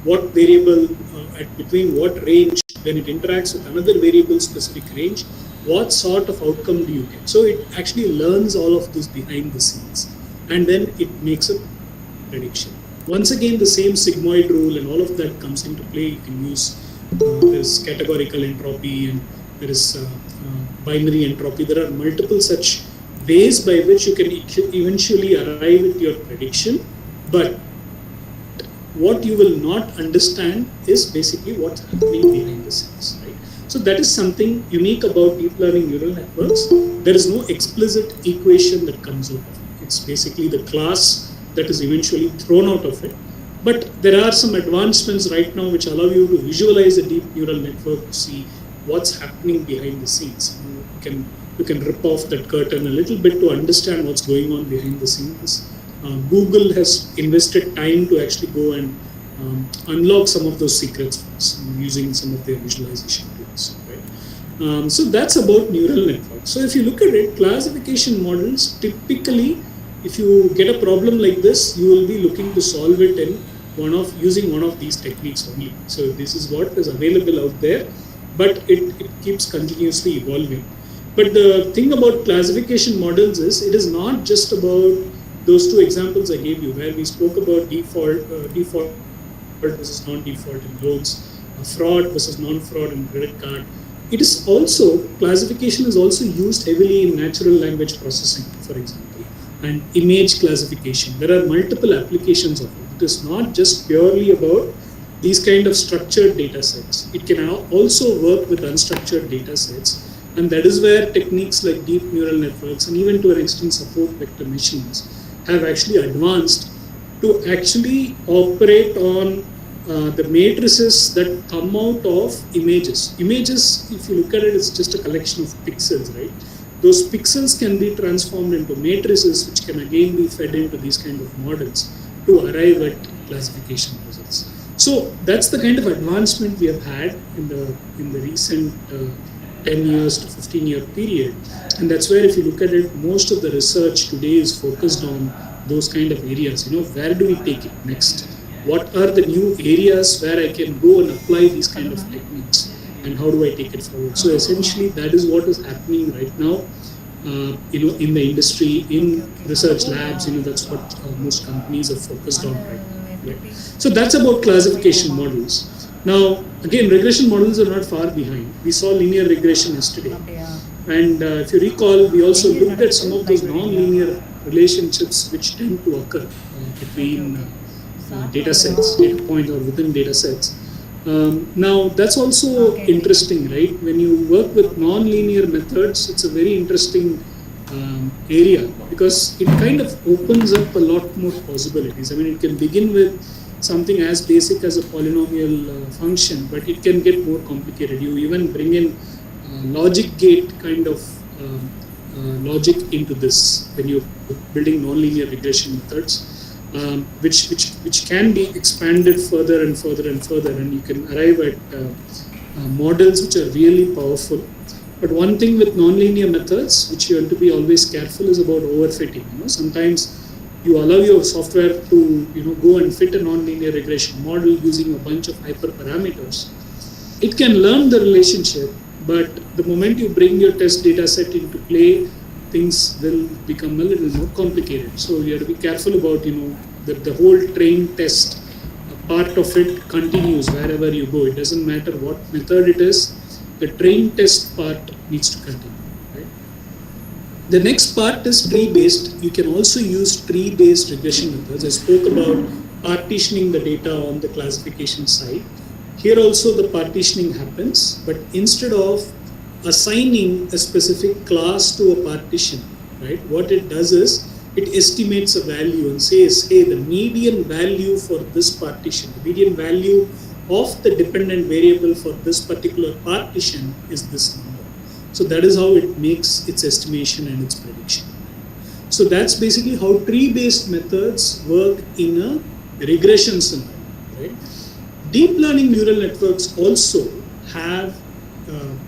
what variable between what range, when it interacts with another variable specific range, what sort of outcome do you get? So it actually learns all of this behind the scenes, and then it makes a prediction. Once again, the same sigmoid rule and all of that comes into play. You can use there's categorical entropy, and there is binary entropy. There are multiple such ways by which you can eventually arrive at your prediction, but what you will not understand is basically what's happening behind the scenes, right? So that is something unique about deep learning neural networks. There is no explicit equation that comes out of it. It's basically the class that is eventually thrown out of it. But there are some advancements right now which allow you to visualize a deep neural network to see what's happening behind the scenes. You can rip off that curtain a little bit to understand what's going on behind the scenes. Google has invested time to actually go and unlock some of those secrets for us using some of their visualization tools. Right? So that's about neural networks. So if you look at it, classification models typically, if you get a problem like this, you will be looking to solve it in using one of these techniques only. So this is what is available out there, but it keeps continuously evolving. But the thing about classification models is it is not just about those two examples I gave you, where we spoke about default versus non-default in loans, fraud versus non-fraud in credit card. It is also, classification is also used heavily in natural language processing, for example, and image classification. There are multiple applications of it. It is not just purely about these kind of structured data sets. It can also work with unstructured data sets. And that is where techniques like deep neural networks and even to an extent support vector machines have actually advanced to actually operate on the matrices that come out of images. Images, if you look at it, it's just a collection of pixels, right? Those pixels can be transformed into matrices, which can again be fed into these kind of models to arrive at classification results. So that's the kind of advancement we have had in the recent 10 years to 15-year period. And that's where, if you look at it, most of the research today is focused on those kind of areas. Where do we take it next? What are the new areas where I can go and apply these kind of techniques? And how do I take it forward? So essentially, that is what is happening right now, in the industry, in research labs. That's what most companies are focused on right now. Right? So that's about classification models. Now, again, regression models are not far behind. We saw linear regression yesterday. And if you recall, we also looked at some of those non-linear relationships which tend to occur between data sets, data points, or within data sets. Now, that's also interesting, right? When you work with non-linear methods, it's a very interesting area, because it kind of opens up a lot more possibilities. I mean, it can begin with something as basic as a polynomial function, but it can get more complicated. You even bring in logic gate kind of logic into this when you're building nonlinear regression methods, which can be expanded further and further and further, and you can arrive at models which are really powerful. But one thing with nonlinear methods, which you have to be always careful, is about overfitting. Sometimes you allow your software to go and fit a nonlinear regression model using a bunch of hyperparameters. It can learn the relationship, but the moment you bring your test data set into play, things will become a little more complicated. So you have to be careful about that the whole train test part of it continues wherever you go. It doesn't matter what method it is, the train test part needs to continue. Right? The next part is tree-based. You can also use tree-based regression methods. I spoke about partitioning the data on the classification side. Here also the partitioning happens, but instead of assigning a specific class to a partition, right, what it does is it estimates a value and says, hey, the median value for this partition, the median value of the dependent variable for this particular partition is this number. So that is how it makes its estimation and its prediction. So that's basically how tree-based methods work in a regression scenario, right? Deep learning neural networks also have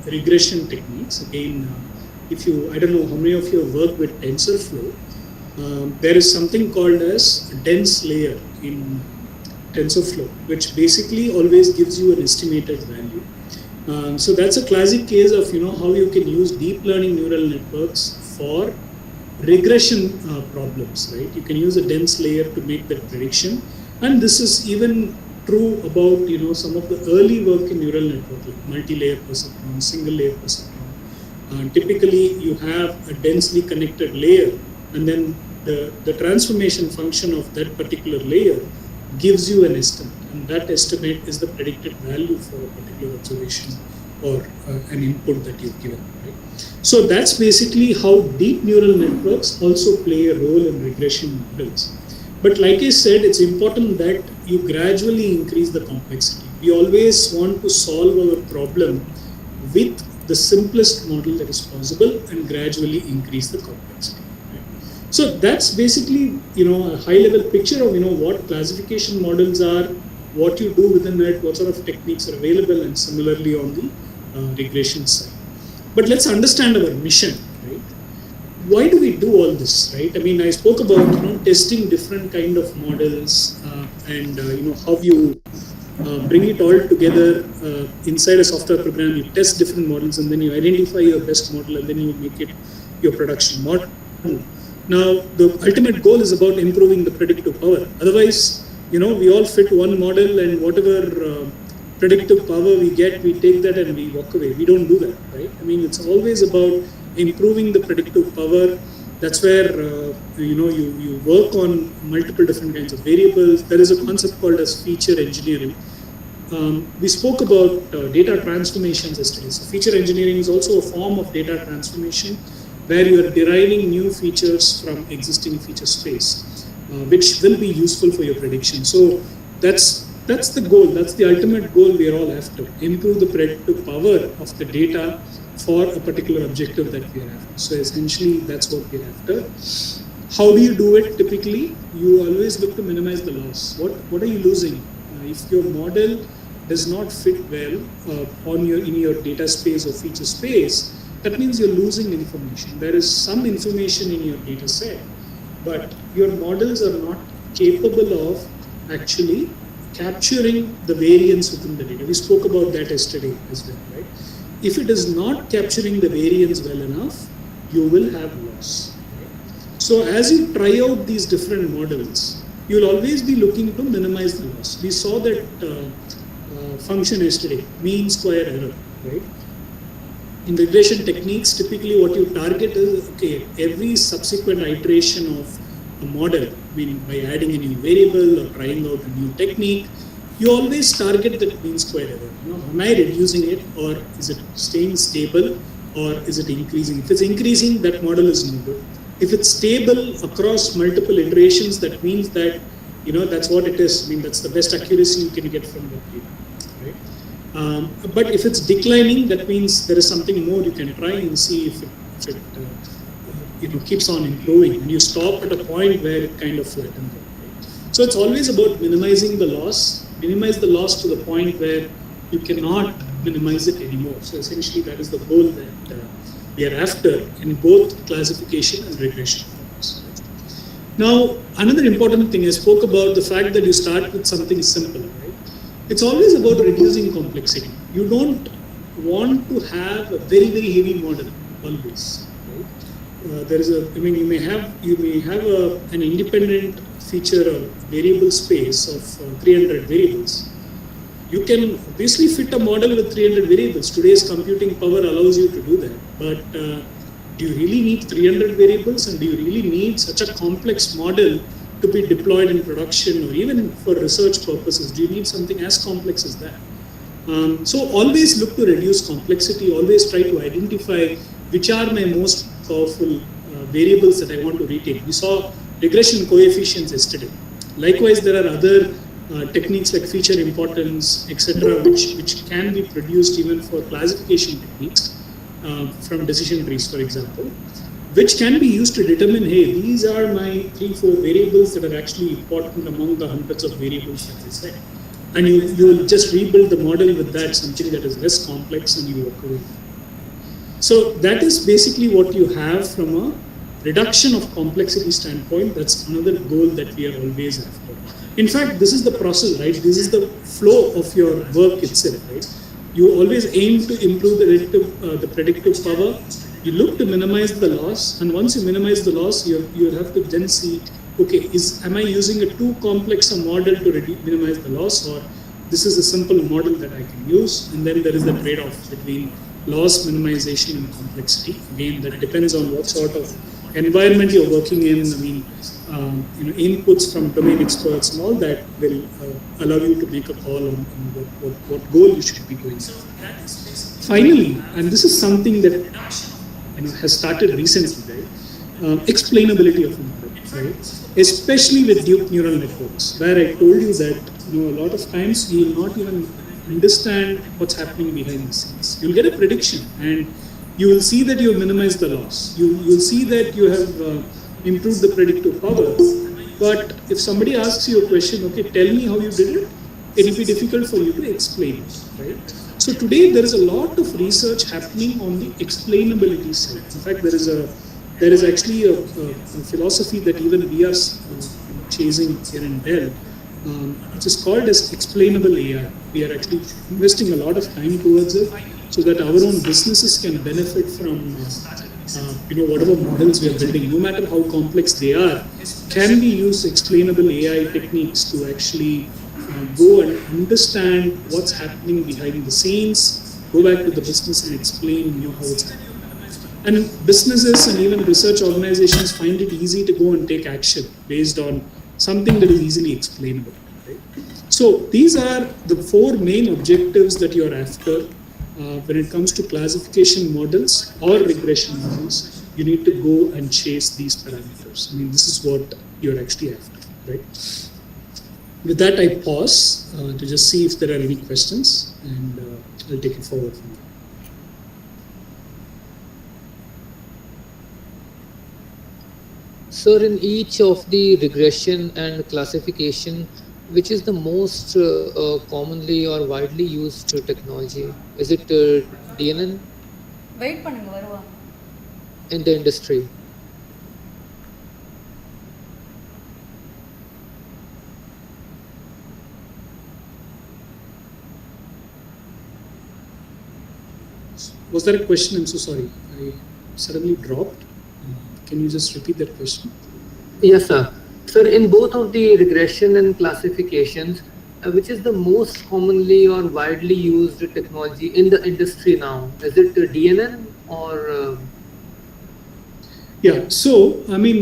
regression techniques. Again, I don't know how many of you have worked with TensorFlow. There is something called as a dense layer in TensorFlow, which basically always gives you an estimated value. So that's a classic case of how you can use deep learning neural networks for regression problems, right? You can use a dense layer to make that prediction, and this is even true about some of the early work in neural network, like multi-layer perceptron, single-layer perceptron. Typically, you have a densely connected layer, and then the transformation function of that particular layer gives you an estimate, and that estimate is the predicted value for a particular observation or an input that you've given, right? So that's basically how deep neural networks also play a role in regression models. But like I said, it's important that you gradually increase the complexity. We always want to solve our problem with the simplest model that is possible and gradually increase the complexity. So that's basically, a high-level picture of, what classification models are, what you do within it, what sort of techniques are available, and similarly on the regression side. But let's understand our mission, right? Why do we do all this, right? I mean, I spoke about, testing different kind of models and, how you bring it all together inside a software program. You test different models and then you identify your best model and then you make it your production model. Now, the ultimate goal is about improving the predictive power. Otherwise, we all fit one model and whatever predictive power we get, we take that and we walk away. We don't do that, right? I mean, it's always about improving the predictive power. That's where, you work on multiple different kinds of variables. There is a concept called as feature engineering. We spoke about data transformations yesterday. So feature engineering is also a form of data transformation, where you are deriving new features from existing feature space, which will be useful for your prediction. So that's the goal. That's the ultimate goal we are all after. Improve the predictive power of the data for a particular objective that we are after. So essentially, that's what we are after. How do you do it typically? You always look to minimize the loss. What are you losing? If your model does not fit well in your data space or feature space, that means you're losing information. There is some information in your data set, but your models are not capable of actually capturing the variance within the data. We spoke about that yesterday as well, right? If it is not capturing the variance well enough, you will have loss. Right? So as you try out these different models, you'll always be looking to minimize the loss. We saw that function yesterday, mean square error, right? In regression techniques, typically what you target is, every subsequent iteration of a model, meaning by adding a new variable or trying out a new technique, you always target that mean square error. Am I reducing it, or is it staying stable, or is it increasing? If it's increasing, that model is no good. If it's stable across multiple iterations, that means that, that's what it is. I mean, that's the best accuracy you can get from that data, right? But if it's declining, that means there is something more you can try and see if it keeps on improving, and you stop at a point where it kind of flattens out. Right? So it's always about minimizing the loss. Minimize the loss to the point where you cannot minimize it anymore. So essentially, that is the goal that we are after in both classification and regression. Now, another important thing, I spoke about the fact that you start with something simple, right? It's always about reducing complexity. You don't want to have a very, very heavy model always. Right? You may have an independent feature or variable space of 300 variables. You can obviously fit a model with 300 variables. Today's computing power allows you to do that. But do you really need 300 variables, and do you really need such a complex model to be deployed in production, or even for research purposes? Do you need something as complex as that? So always look to reduce complexity. Always try to identify which are my most powerful variables that I want to retain. We saw regression coefficients yesterday. Likewise, there are other techniques like feature importance, etc., which can be produced even for classification techniques from decision trees, for example, which can be used to determine, hey, these are my 3-4 variables that are actually important among the hundreds of variables that they said. And you will just rebuild the model with that, something that is less complex, and you walk away. So that is basically what you have from a reduction of complexity standpoint. That's another goal that we are always after. In fact, this is the process, right? This is the flow of your work itself, right? You always aim to improve the predictive power. You look to minimize the loss, and once you minimize the loss, you have to then see, okay, am I using a too complex a model to minimize the loss, or this is a simple model that I can use? And then there is the trade-off between loss minimization and complexity. Again, that depends on what sort of environment you're working in. I mean, inputs from domain experts and all that will allow you to make a call on what goal you should be going for. Finally, and this is something that has started recently, right? Explainability of model, right? Especially with deep neural networks, where I told you that a lot of times you will not even understand what's happening behind the scenes. You'll get a prediction, and you will see that you have minimized the loss. You'll see that you have improved the predictive power. But if somebody asks you a question, okay, tell me how you did it, it'll be difficult for you to explain it, right? So today there is a lot of research happening on the explainability side. In fact, there is actually a philosophy that even we are chasing here in Dell, which is called as explainable AI. We are actually investing a lot of time towards it so that our own businesses can benefit from whatever models we are building, no matter how complex they are. Can we use explainable AI techniques to actually go and understand what's happening behind the scenes, go back to the business and explain how it's happening. And businesses and even research organizations find it easy to go and take action based on something that is easily explainable. Right? So these are the 4 main objectives that you're after when it comes to classification models or regression models. You need to go and chase these parameters. I mean, this is what you're actually after, right? With that, I pause to just see if there are any questions, and I'll take it forward from there. Sir, in each of the regression and classification, which is the most commonly or widely used technology? Is it DNN? Wait பண்ணுங்க வருவாங்க. In the industry? Was there a question? I'm so sorry. I suddenly dropped. Can you just repeat that question? Yes, sir. Sir, in both of the regression and classifications, which is the most commonly or widely used technology in the industry now? Is it DNN or? Yeah. So I mean,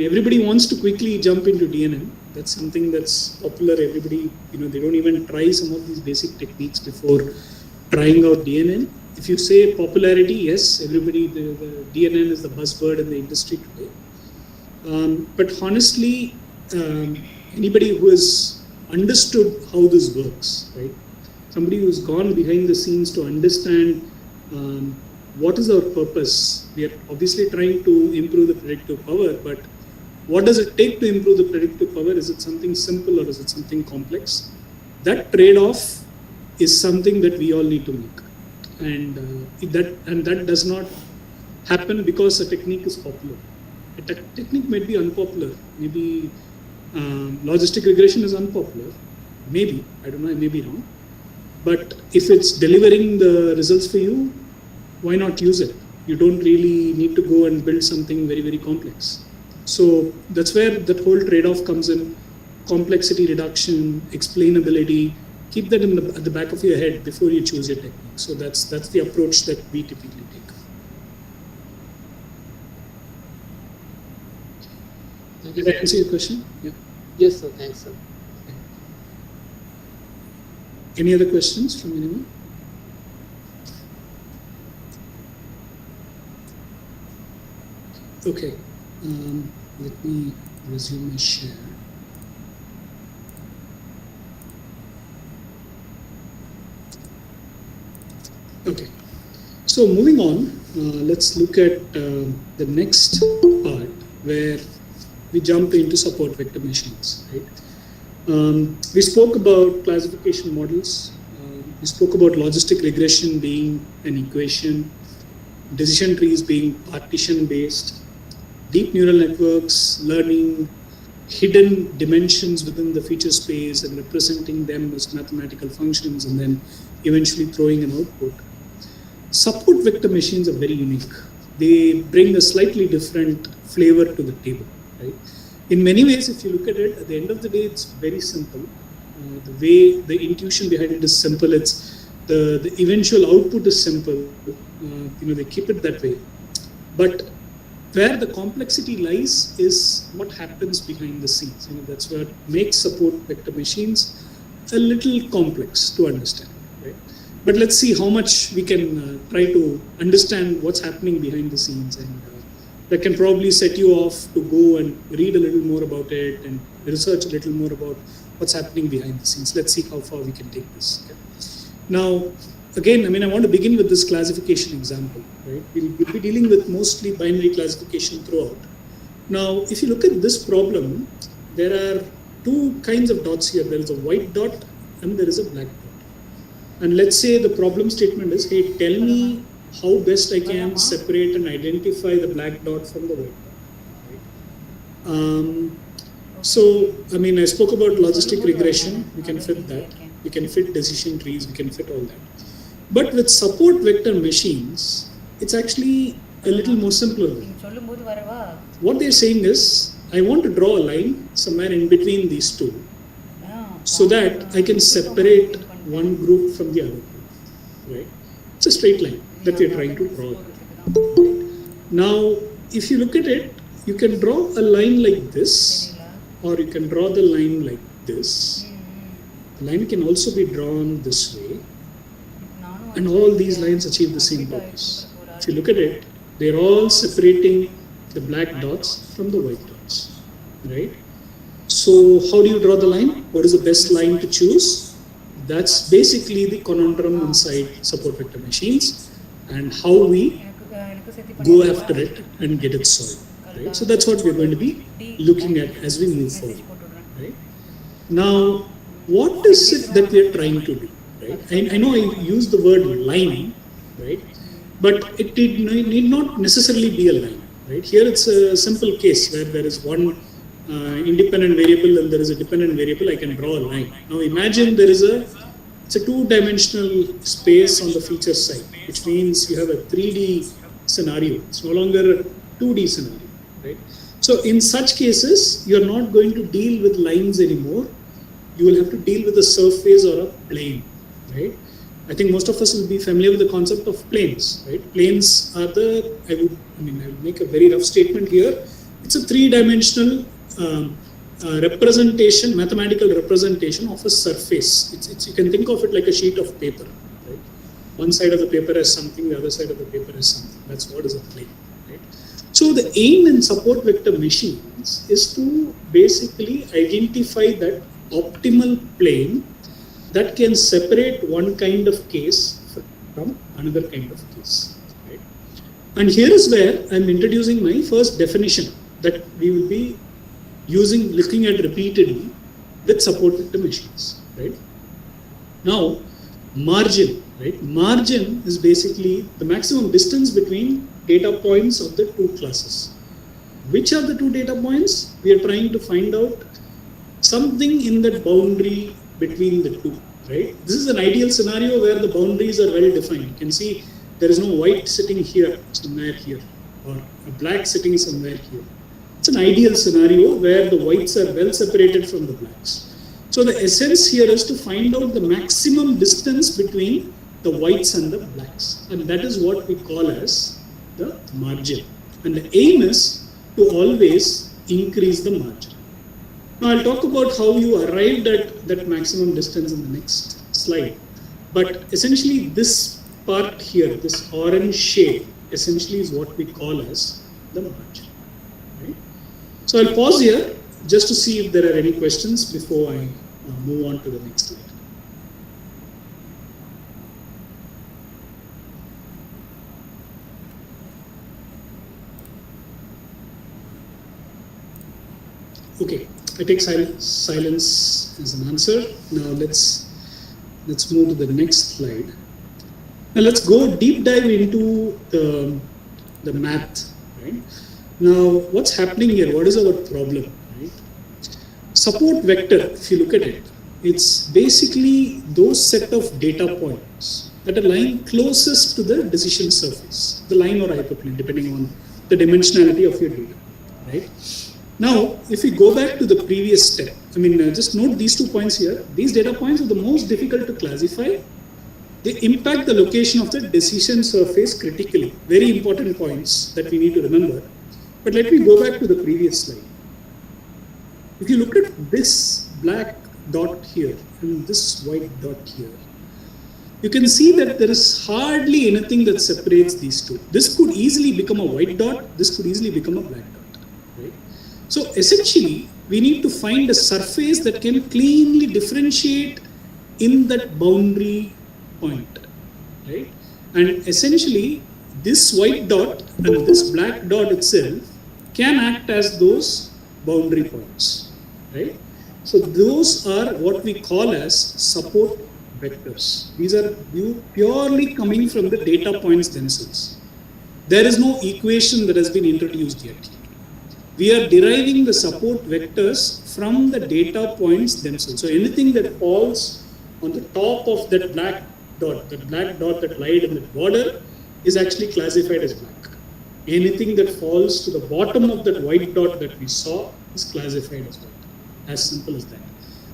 everybody wants to quickly jump into DNN. That's something that's popular. Everybody, they don't even try some of these basic techniques before trying out DNN. If you say popularity, yes, everybody, the DNN is the buzzword in the industry today. But honestly, anybody who has understood how this works, right? Somebody who's gone behind the scenes to understand what is our purpose. We are obviously trying to improve the predictive power, but what does it take to improve the predictive power? Is it something simple or is it something complex? That trade-off is something that we all need to make. And that does not happen because a technique is popular. A technique might be unpopular. Maybe logistic regression is unpopular. Maybe, I don't know, I may be wrong. But if it's delivering the results for you, why not use it? You don't really need to go and build something very, very complex. So that's where that whole trade-off comes in. Complexity reduction, explainability. Keep that at the back of your head before you choose your technique. So that's the approach that we typically take. Did I answer your question? Yeah. Yes, sir. Thanks, sir. Any other questions from anyone? Okay. Let me resume my share. Okay, so moving on, let's look at the next part where we jump into support vector machines. Right? We spoke about classification models. We spoke about logistic regression being an equation, decision trees being partition based, deep neural networks, learning, hidden dimensions within the feature space and representing them as mathematical functions and then eventually throwing an output. Support vector machines are very unique. They bring a slightly different flavor to the table, right? In many ways, if you look at it, at the end of the day, it's very simple. The way the intuition behind it is simple. It's the eventual output is simple. They keep it that way. But where the complexity lies is what happens behind the scenes. That's what makes support vector machines a little complex to understand. Right? But let's see how much we can try to understand what's happening behind the scenes, and that can probably set you off to go and read a little more about it and research a little more about what's happening behind the scenes. Let's see how far we can take this. Okay? Now, again, I want to begin with this classification example. Right? We'll be dealing with mostly binary classification throughout. Now, if you look at this problem, there are two kinds of dots here. There is a white dot and there is a black dot. And let's say the problem statement is, hey, tell me how best I can separate and identify the black dot from the white dot. Right? I spoke about logistic regression. We can fit that. We can fit decision trees. We can fit all that. But with support vector machines, it's actually a little more simpler. What they're saying is, I want to draw a line somewhere in between these two so that I can separate one group from the other group. Right? It's a straight line that we're trying to draw. Right? Now, if you look at it, you can draw a line like this, or you can draw the line like this. The line can also be drawn this way. And all these lines achieve the same purpose. If you look at it, they're all separating the black dots from the white dots, right? So how do you draw the line? What is the best line to choose? That's basically the conundrum inside support vector machines and how we go after it and get it solved, right? So that's what we're going to be looking at as we move forward, right? Now, what is it that we're trying to do? Right? I know I used the word line, right? But it need not necessarily be a line, right? Here it's a simple case where there is one independent variable and there is a dependent variable. I can draw a line. Now imagine it's a two-dimensional space on the feature side, which means you have a 3D scenario. It's no longer a 2D scenario, right? So in such cases, you're not going to deal with lines anymore. You will have to deal with a surface or a plane. Right? I think most of us will be familiar with the concept of planes. Right? Planes are I will make a very rough statement here. It's a three-dimensional representation, mathematical representation of a surface. You can think of it like a sheet of paper. Right? One side of the paper has something, the other side of the paper has something. That's what is a plane. Right? So the aim in support vector machines is to basically identify that optimal plane that can separate one kind of case from another kind of case. Right? And here is where I'm introducing my first definition that we will be looking at repeatedly with support vector machines. Right? Now, margin. Right? Margin is basically the maximum distance between data points of the two classes. Which are the two data points? We are trying to find out something in that boundary between the two, right? This is an ideal scenario where the boundaries are well defined. You can see there is no white sitting here, somewhere here, or a black sitting somewhere here. It's an ideal scenario where the whites are well separated from the blacks. So the essence here is to find out the maximum distance between the whites and the blacks. And that is what we call as the margin. And the aim is to always increase the margin. Now I'll talk about how you arrived at that maximum distance in the next slide. But essentially this part here, this orange shade, essentially is what we call as the margin. Right? So I'll pause here just to see if there are any questions before I move on to the next slide. Okay. I take silence as an answer. Now let's move to the next slide. Now let's go deep dive into the math. Right? Now what's happening here? What is our problem? Right? support vector, if you look at it, it's basically those set of data points that are lying closest to the decision surface, the line or hyperplane, depending on the dimensionality of your data, right? Now, if we go back to the previous step, just note these 2 points here. These data points are the most difficult to classify. They impact the location of the decision surface critically. Very important points that we need to remember. But let me go back to the previous slide. If you look at this black dot here and this white dot here, you can see that there is hardly anything that separates these two. This could easily become a white dot, this could easily become a black dot, right? So essentially, we need to find a surface that can cleanly differentiate in that boundary point, right? And essentially, this white dot and this black dot itself can act as those boundary points, right? So those are what we call as support vectors. These are purely coming from the data points themselves. There is no equation that has been introduced yet. We are deriving the support vectors from the data points themselves. So anything that falls on the top of that black dot that lied in the border is actually classified as black. Anything that falls to the bottom of that white dot that we saw is classified as white. As simple as that.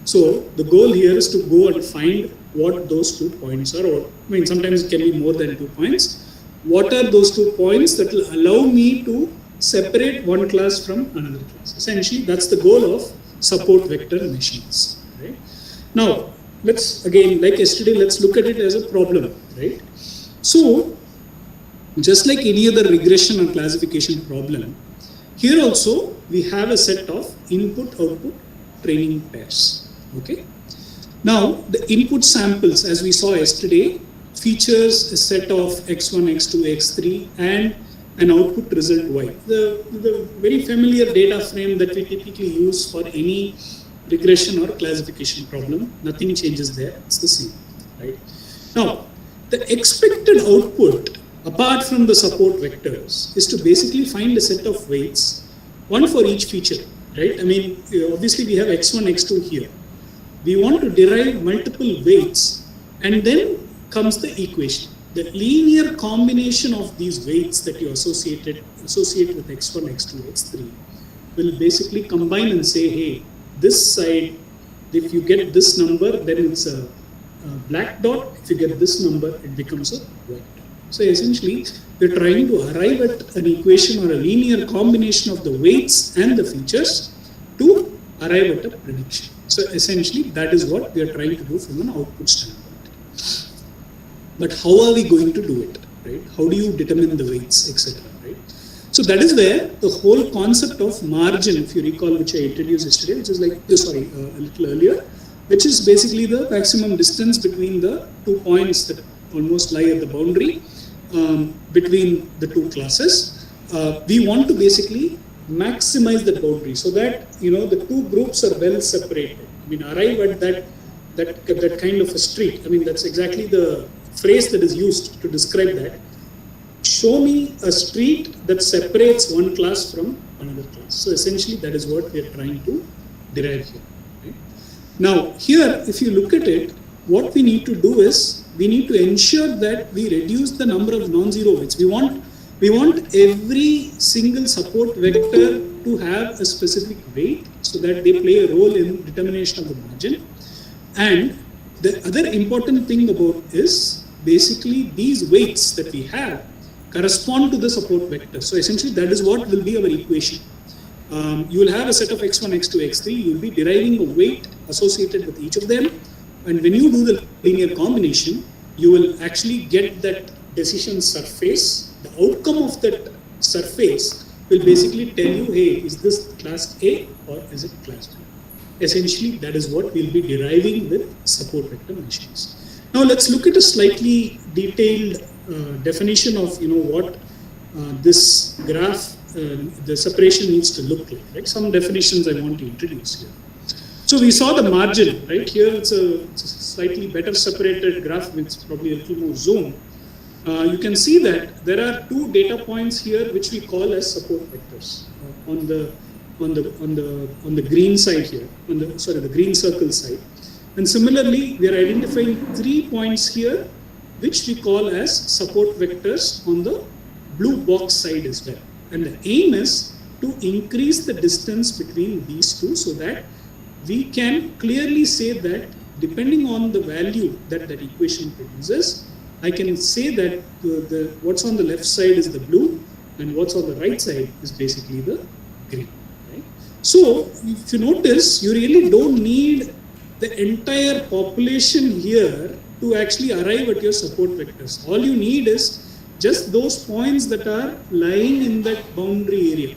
So the goal here is to go and find what those 2 points are, or sometimes it can be more than 2 points. What are those 2 points that will allow me to separate one class from another class? Essentially, that's the goal of support vector machines, right? Now, let's again, like yesterday, let's look at it as a problem, right? So, just like any other regression or classification problem, here also we have a set of input-output training pairs, okay? Now, the input samples, as we saw yesterday, features a set of x1, x2, x3 and an output result y. The very familiar data frame that we typically use for any regression or classification problem. Nothing changes there, it's the same, right? Now, the expected output, apart from the support vectors, is to basically find a set of weights, one for each feature, right? Obviously we have x1, x2 here. We want to derive multiple weights, and then comes the equation. The linear combination of these weights that you associate with x1, x2, x3 will basically combine and say, hey, this side, if you get this number, then it's a black dot. If you get this number, it becomes a white dot. So essentially, we're trying to arrive at an equation or a linear combination of the weights and the features to arrive at a prediction. So essentially, that is what we are trying to do from an output standpoint. But how are we going to do it, right? How do you determine the weights, etc., right? So that is where the whole concept of margin, if you recall, which I introduced yesterday, which is like, a little earlier, which is basically the maximum distance between the 2 points that almost lie at the boundary between the 2 classes. We want to basically maximize the boundary so that the 2 groups are well separated. Arrive at that kind of a street. That's exactly the phrase that is used to describe that. Show me a street that separates one class from another class. So essentially, that is what we are trying to derive here. Right? Now, here, if you look at it, what we need to do is we need to ensure that we reduce the number of non-zero weights. We want every single support vector to have a specific weight so that they play a role in determination of the margin. And the other important thing about is basically these weights that we have correspond to the support vector. So essentially that is what will be our equation. You will have a set of x1, x2, x3. You will be deriving a weight associated with each of them. And when you do the linear combination, you will actually get that decision surface. The outcome of that surface will basically tell you, hey, is this class A or is it class B? Essentially, that is what we'll be deriving with support vector machines. Now, let's look at a slightly detailed definition of what this graph, the separation needs to look like. Right? Some definitions I want to introduce here. So we saw the margin, right? Here it's a slightly better separated graph with probably a little more zoom. You can see that there are 2 data points here which we call as support vectors. On the on the green side here, the green circle side. And similarly, we are identifying 3 points here, which we call as support vectors on the blue box side as well. And the aim is to increase the distance between these two so that we can clearly say that depending on the value that that equation produces, I can say that what's on the left side is the blue and what's on the right side is basically the green. Right? So if you notice, you really don't need the entire population here to actually arrive at your support vectors. All you need is just those points that are lying in that boundary area.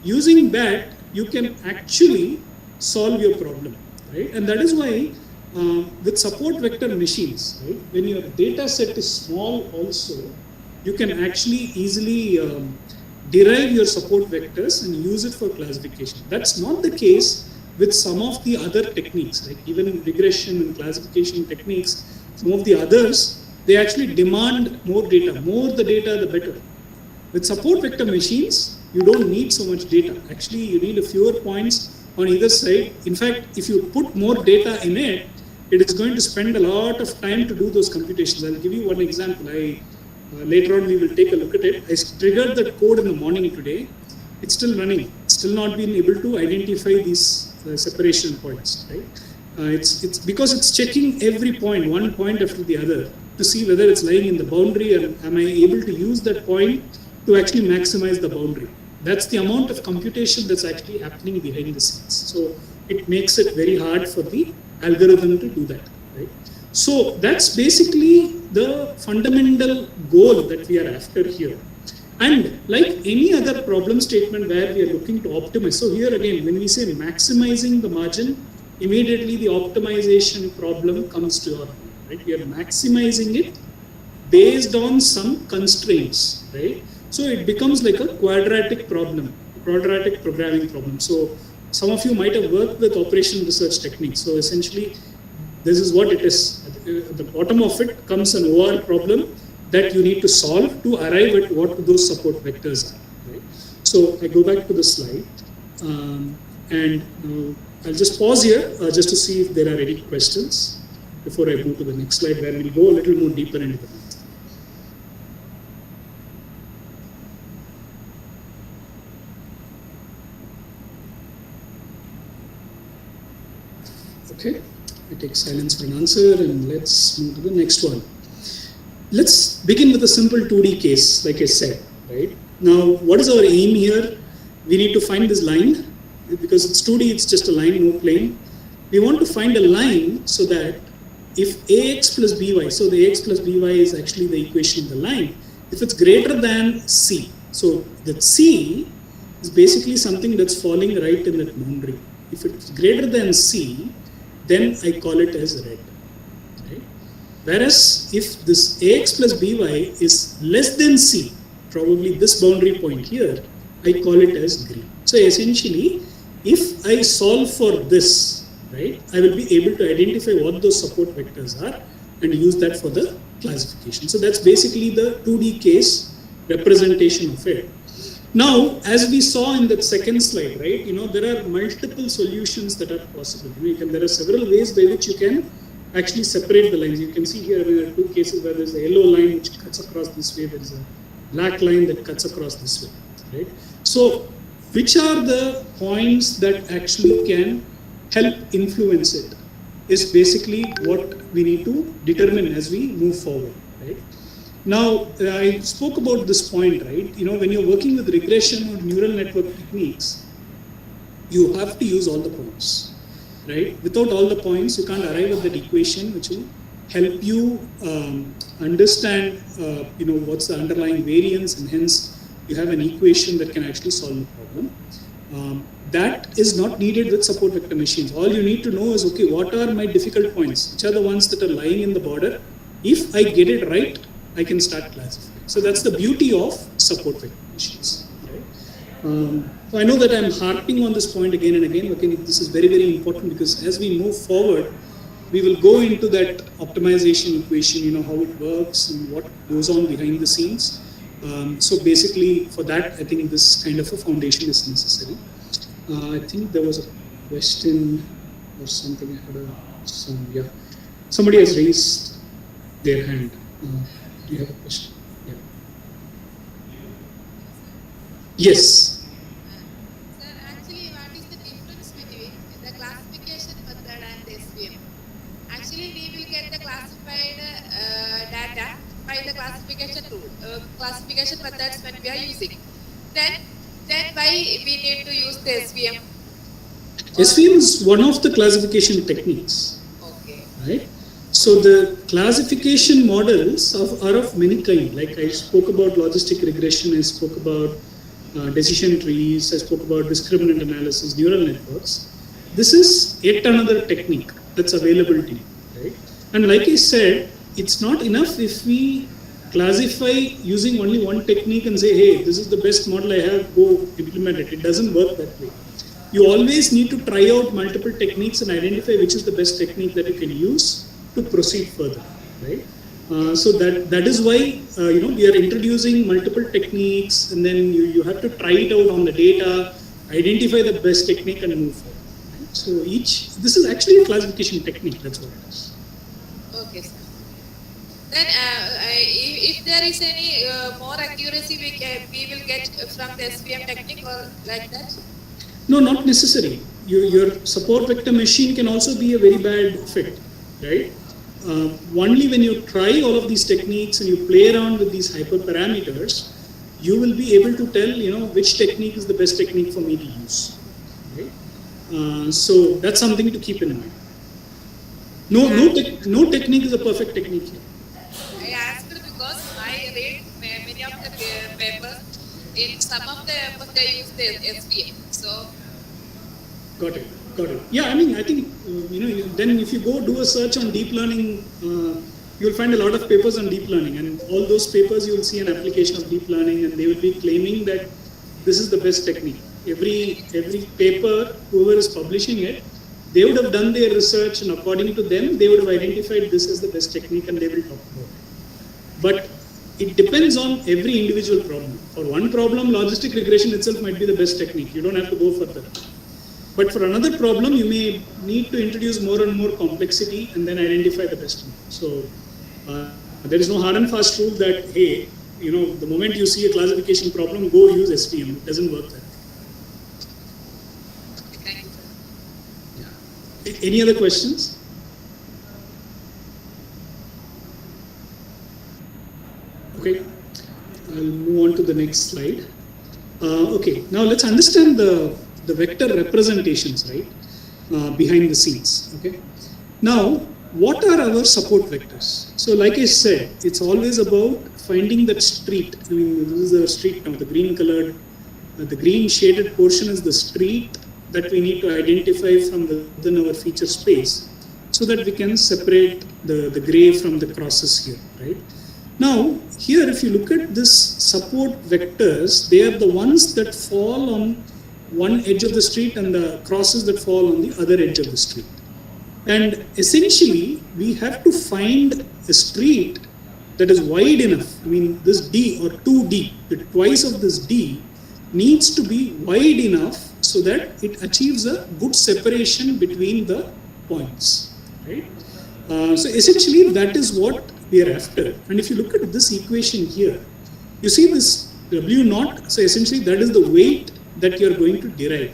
Using that, you can actually solve your problem, right? And that is why with support vector machines, right, when your data set is small also, you can actually easily derive your support vectors and use it for classification. That's not the case with some of the other techniques, like even regression and classification techniques. Some of the others, they actually demand more data. More the data, the better. With support vector machines, you don't need so much data. Actually, you need a fewer points on either side. In fact, if you put more data in it, it is going to spend a lot of time to do those computations. I'll give you one example. Later on, we will take a look at it. I triggered that code in the morning today. It's still running. It's still not been able to identify these separation points, right? It's because it's checking every point, one point after the other, to see whether it's lying in the boundary and am I able to use that point to actually maximize the boundary. That's the amount of computation that's actually happening behind the scenes. So it makes it very hard for the algorithm to do that, right? So that's basically the fundamental goal that we are after here. And like any other problem statement where we are looking to optimize, so here again, when we say maximizing the margin, immediately the optimization problem comes to our mind, right? We are maximizing it based on some constraints, right? So it becomes like a quadratic problem, quadratic programming problem. So some of you might have worked with operation research techniques. So essentially, this is what it is. At the bottom of it comes an OR problem that you need to solve to arrive at what those support vectors are. Right? So I go back to the slide, and I'll just pause here just to see if there are any questions before I move to the next slide, where we'll go a little more deeper into the math. Okay, I take silence for an answer, and let's move to the next one. Let's begin with a simple 2D case, like I said, right? Now, what is our aim here? We need to find this line. Because it's 2D, it's just a line, no plane. We want to find a line so that if ax plus by, so the ax plus by is actually the equation of the line, if it's greater than c, so that c is basically something that's falling right in that boundary. If it's greater than c, then I call it as red. Right? Whereas if this ax plus by is less than c, probably this boundary point here, I call it as green. So essentially, if I solve for this, right, I will be able to identify what those support vectors are and use that for the classification. So that's basically the 2D case representation of it. Now, as we saw in that second slide, right, there are multiple solutions that are possible. There are several ways by which you can actually separate the lines. You can see here there are two cases where there's a yellow line which cuts across this way, there's a black line that cuts across this way, right? So, which are the points that actually can help influence it is basically what we need to determine as we move forward, right? Now, I spoke about this point, right? When you're working with regression or neural network techniques, you have to use all the points, right? Without all the points, you can't arrive at that equation which will help you understand, what's the underlying variance, and hence you have an equation that can actually solve the problem. That is not needed with support vector machines. All you need to know is, okay, what are my difficult points? Which are the ones that are lying in the border? If I get it right, I can start classifying. So that's the beauty of support vector machines. Right? So I know that I'm harping on this point again and again. Okay, this is very, very important because as we move forward, we will go into that optimization equation, how it works and what goes on behind the scenes. So basically, for that, I think this kind of a foundation is necessary. I think there was a question or something. I had yeah. Somebody has raised their hand. Do you have a question? Yeah. Yes. Sir, actually, what is the difference between the classification method and the SVM? Actually, we will get the classified data by the classification tool, classification methods when we are using. Then why we need to use the SVM? SVM is one of the classification techniques. Okay. Right? So the classification models are of many kinds. Like I spoke about logistic regression, I spoke about decision trees, I spoke about discriminant analysis, neural networks. This is yet another technique that's available to you. Right? And like I said, it's not enough if we classify using only one technique and say, hey, this is the best model I have, go implement it. It doesn't work that way. You always need to try out multiple techniques and identify which is the best technique that you can use to proceed further, right? So that is why we are introducing multiple techniques, and then you have to try it out on the data, identify the best technique, and move forward. Right? So this is actually a classification technique. That's what it is. Okay, sir. Then, if there is any more accuracy we will get from the SVM technique or like that? No, not necessary. Your support vector machine can also be a very bad fit, right? Only when you try all of these techniques and you play around with these hyperparameters, you will be able to tell, which technique is the best technique for me to use. Right? So that's something to keep in mind. No technique is a perfect technique here. I asked because I read many of the papers. In some of the papers they use the SVM. So. Got it. Yeah, I think then if you go do a search on deep learning, you'll find a lot of papers on deep learning, and all those papers you will see an application of deep learning, and they will be claiming that this is the best technique. Every paper, whoever is publishing it, they would have done their research, and according to them, they would have identified this as the best technique, and they will talk about it. But it depends on every individual problem. For one problem, logistic regression itself might be the best technique. You don't have to go further. But for another problem, you may need to introduce more and more complexity and then identify the best one. So there is no hard and fast rule that, hey, the moment you see a classification problem, go use SVM. It doesn't work that way. Thank you, sir. Yeah. Any other questions? Okay, I'll move on to the next slide. Okay, now let's understand the vector representations, right, behind the scenes. Okay. Now, what are our support vectors? So, like I said, it's always about finding that street. This is the street now. The green colored, the green shaded portion is the street that we need to identify from within our feature space, so that we can separate the gray from the crosses here, right? Now, here, if you look at this support vectors, they are the ones that fall on one edge of the street and the crosses that fall on the other edge of the street. And essentially, we have to find a street that is wide enough. This D or 2D, the twice of this D needs to be wide enough so that it achieves a good separation between the points, right? So essentially, that is what we are after. And if you look at this equation here, you see this W naught. So essentially, that is the weight that you are going to derive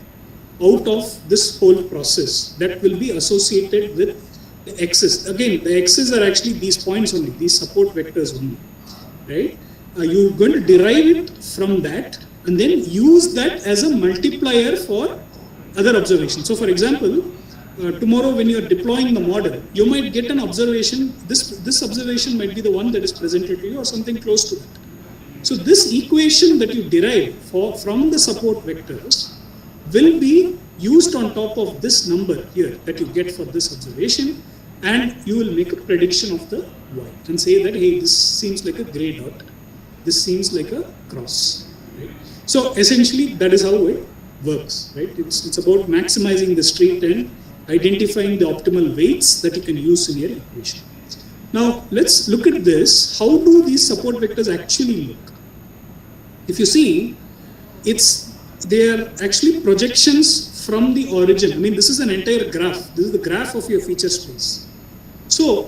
out of this whole process that will be associated with the x's. Again, the x's are actually these points only, these support vectors only, right? You're going to derive it from that and then use that as a multiplier for other observations. So for example, tomorrow when you're deploying the model, you might get an observation, this observation might be the one that is presented to you or something close to that. So this equation that you derive from the support vectors will be used on top of this number here that you get for this observation, and you will make a prediction of the y and say that, hey, this seems like a gray dot, this seems like a cross, right? So essentially that is how it works, right? It's about maximizing the street and identifying the optimal weights that you can use in your equation. Now let's look at this. How do these support vectors actually look? If you see, they are actually projections from the origin. I mean, this is an entire graph. This is the graph of your feature space. So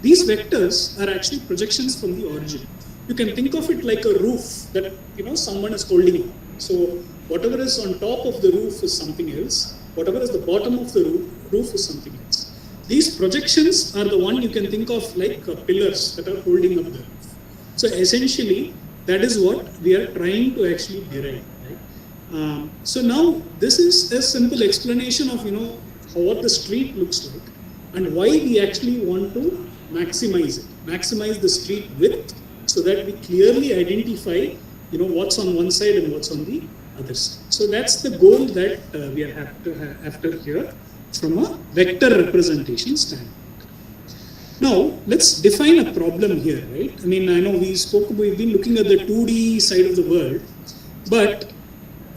these vectors are actually projections from the origin. You can think of it like a roof that someone is holding on. So whatever is on top of the roof is something else. Whatever is the bottom of the roof is something else. These projections are the one you can think of like pillars that are holding up the roof. So essentially, that is what we are trying to actually derive. Right? So now this is a simple explanation of what the street looks like and why we actually want to maximize it, maximize the street width, so that we clearly identify what's on one side and what's on the other side. So that's the goal that we are after here from a vector representation standpoint. Now let's define a problem here, right? I mean, I know we've been looking at the 2D side of the world, but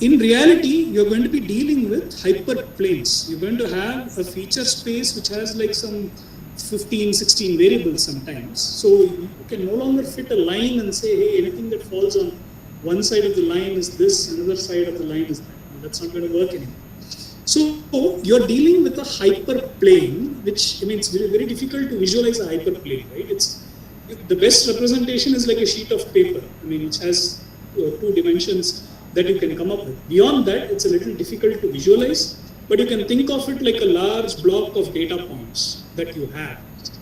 in reality, you're going to be dealing with hyperplanes. You're going to have a feature space which has like some 15, 16 variables sometimes. So you can no longer fit a line and say, hey, anything that falls on one side of the line is this, another side of the line is that. That's not going to work anymore. So you're dealing with a hyperplane, which it's very, very difficult to visualize a hyperplane, right? The best representation is like a sheet of paper, which has 2 dimensions that you can come up with. Beyond that, it's a little difficult to visualize, but you can think of it like a large block of data points that you have,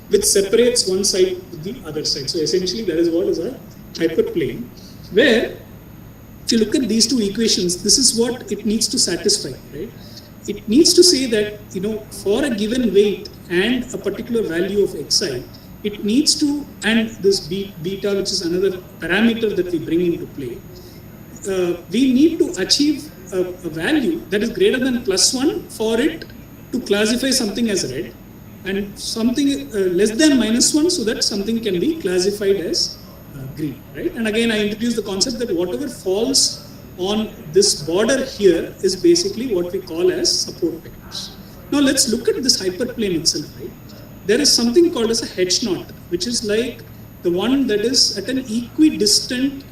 which separates one side with the other side. So essentially, that is what is a hyperplane, where if you look at these 2 equations, this is what it needs to satisfy, right? It needs to say that, for a given weight and a particular value of xi, it needs to, and this beta, which is another parameter that we bring into play, we need to achieve a value that is greater than +1 for it to classify something as red, and something less than -1 so that something can be classified as green, right? And again, I introduced the concept that whatever falls on this border here is basically what we call as support vectors. Now let's look at this hyperplane itself, right? There is something called as a H0, which is like the one that is at an equidistance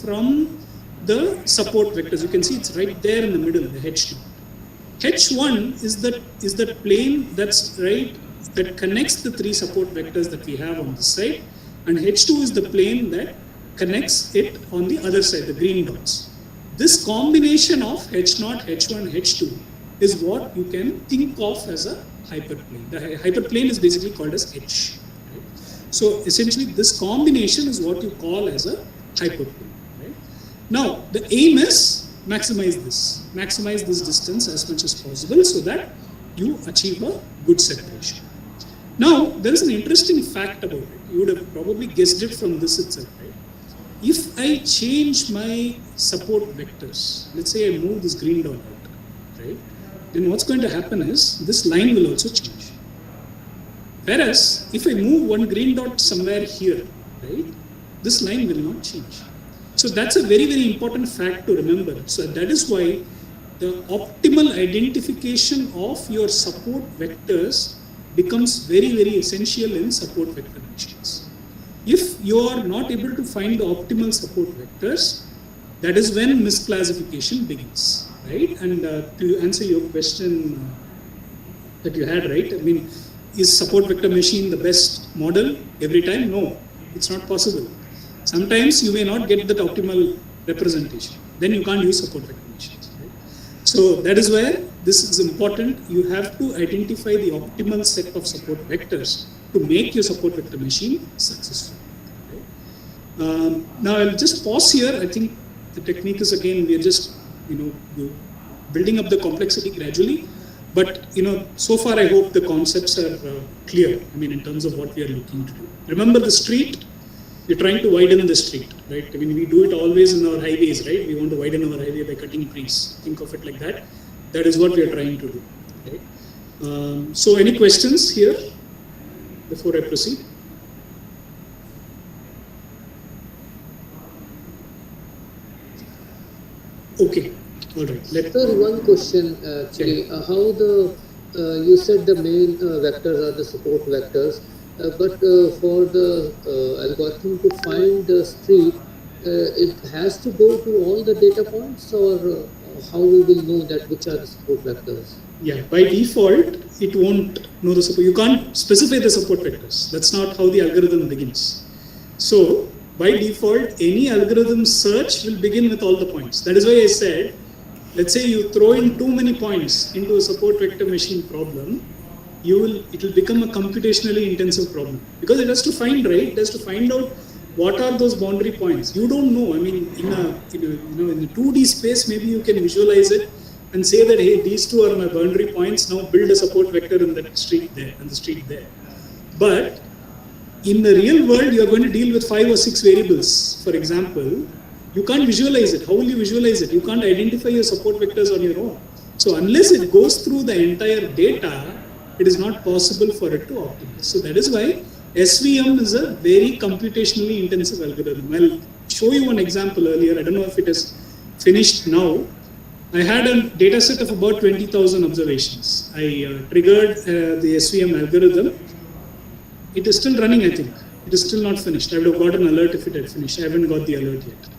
from the support vectors. You can see it's right there in the middle, the H0. H1 is that plane that connects the 3 support vectors that we have on this side, and H2 is the plane that connects it on the other side, the green dots. This combination of H0, H1, H2 is what you can think of as a hyperplane. The hyperplane is basically called as H. Right? So essentially, this combination is what you call as a hyperplane. Right? Now, the aim is maximize this distance as much as possible so that you achieve a good separation. Now, there is an interesting fact about it. You would have probably guessed it from this itself, right? If I change my support vectors, let's say I move this green dot out, right? Then what's going to happen is this line will also change. Whereas, if I move one green dot somewhere here, right, this line will not change. So that's a very, very important fact to remember. So that is why the optimal identification of your support vectors becomes very, very essential in support vector machines. If you are not able to find the optimal support vectors, that is when misclassification begins, right? And to answer your question that you had, right? I mean, is support vector machine the best model every time? No, it's not possible. Sometimes you may not get that optimal representation. Then you can't use support vector machines, right? So that is where this is important. You have to identify the optimal set of support vectors to make your support vector machine successful. Right? Now I'll just pause here. I think the technique is, again, we are just building up the complexity gradually. But so far I hope the concepts are clear. I mean, in terms of what we are looking to do. Remember the street. We're trying to widen the street, right? I mean, we do it always in our highways, right? We want to widen our highway by cutting trees. Think of it like that. That is what we are trying to do, right? So any questions here before I proceed? Okay, all right. Sir, one question actually. How you said the main vectors are the support vectors, but for the algorithm to find the street, it has to go to all the data points, or how we will know that which are the support vectors? Yeah, by default, it won't know the support. You can't specify the support vectors. That's not how the algorithm begins. So, by default, any algorithm search will begin with all the points. That is why I said, let's say you throw in too many points into a support vector machine problem, it will become a computationally intensive problem, because it has to find, right? It has to find out what are those boundary points. You don't know. I mean, in the 2D space, maybe you can visualize it and say that, hey, these two are my boundary points. Now build a support vector in that street there and the street there. But in the real world, you are going to deal with 5 or 6 variables. For example, you can't visualize it. How will you visualize it? You can't identify your support vectors on your own. So unless it goes through the entire data, it is not possible for it to optimize. So that is why SVM is a very computationally intensive algorithm. I'll show you one example earlier. I don't know if it is finished now. I had a data set of about 20,000 observations. I triggered the SVM algorithm. It is still running, I think. It is still not finished. I would have got an alert if it had finished. I haven't got the alert yet.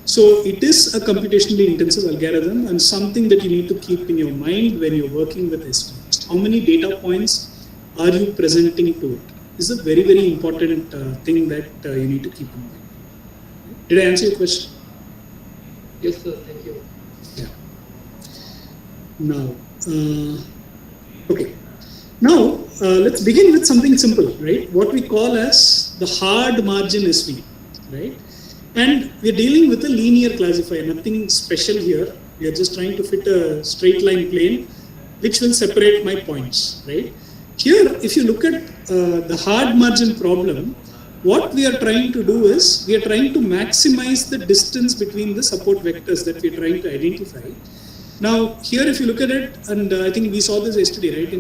So it is a computationally intensive algorithm and something that you need to keep in your mind when you're working with SVM. How many data points are you presenting to it? This is a very, very important thing that you need to keep in mind. Did I answer your question? Yes, sir. Thank you. Yeah. Now, okay. Now, let's begin with something simple, right? What we call as the hard margin SV, right? And we're dealing with a linear classifier, nothing special here. We are just trying to fit a straight line plane which will separate my points, right? Here, if you look at the hard margin problem, what we are trying to do is, we are trying to maximize the distance between the support vectors that we are trying to identify. Now, here if you look at it, and I think we saw this yesterday, right,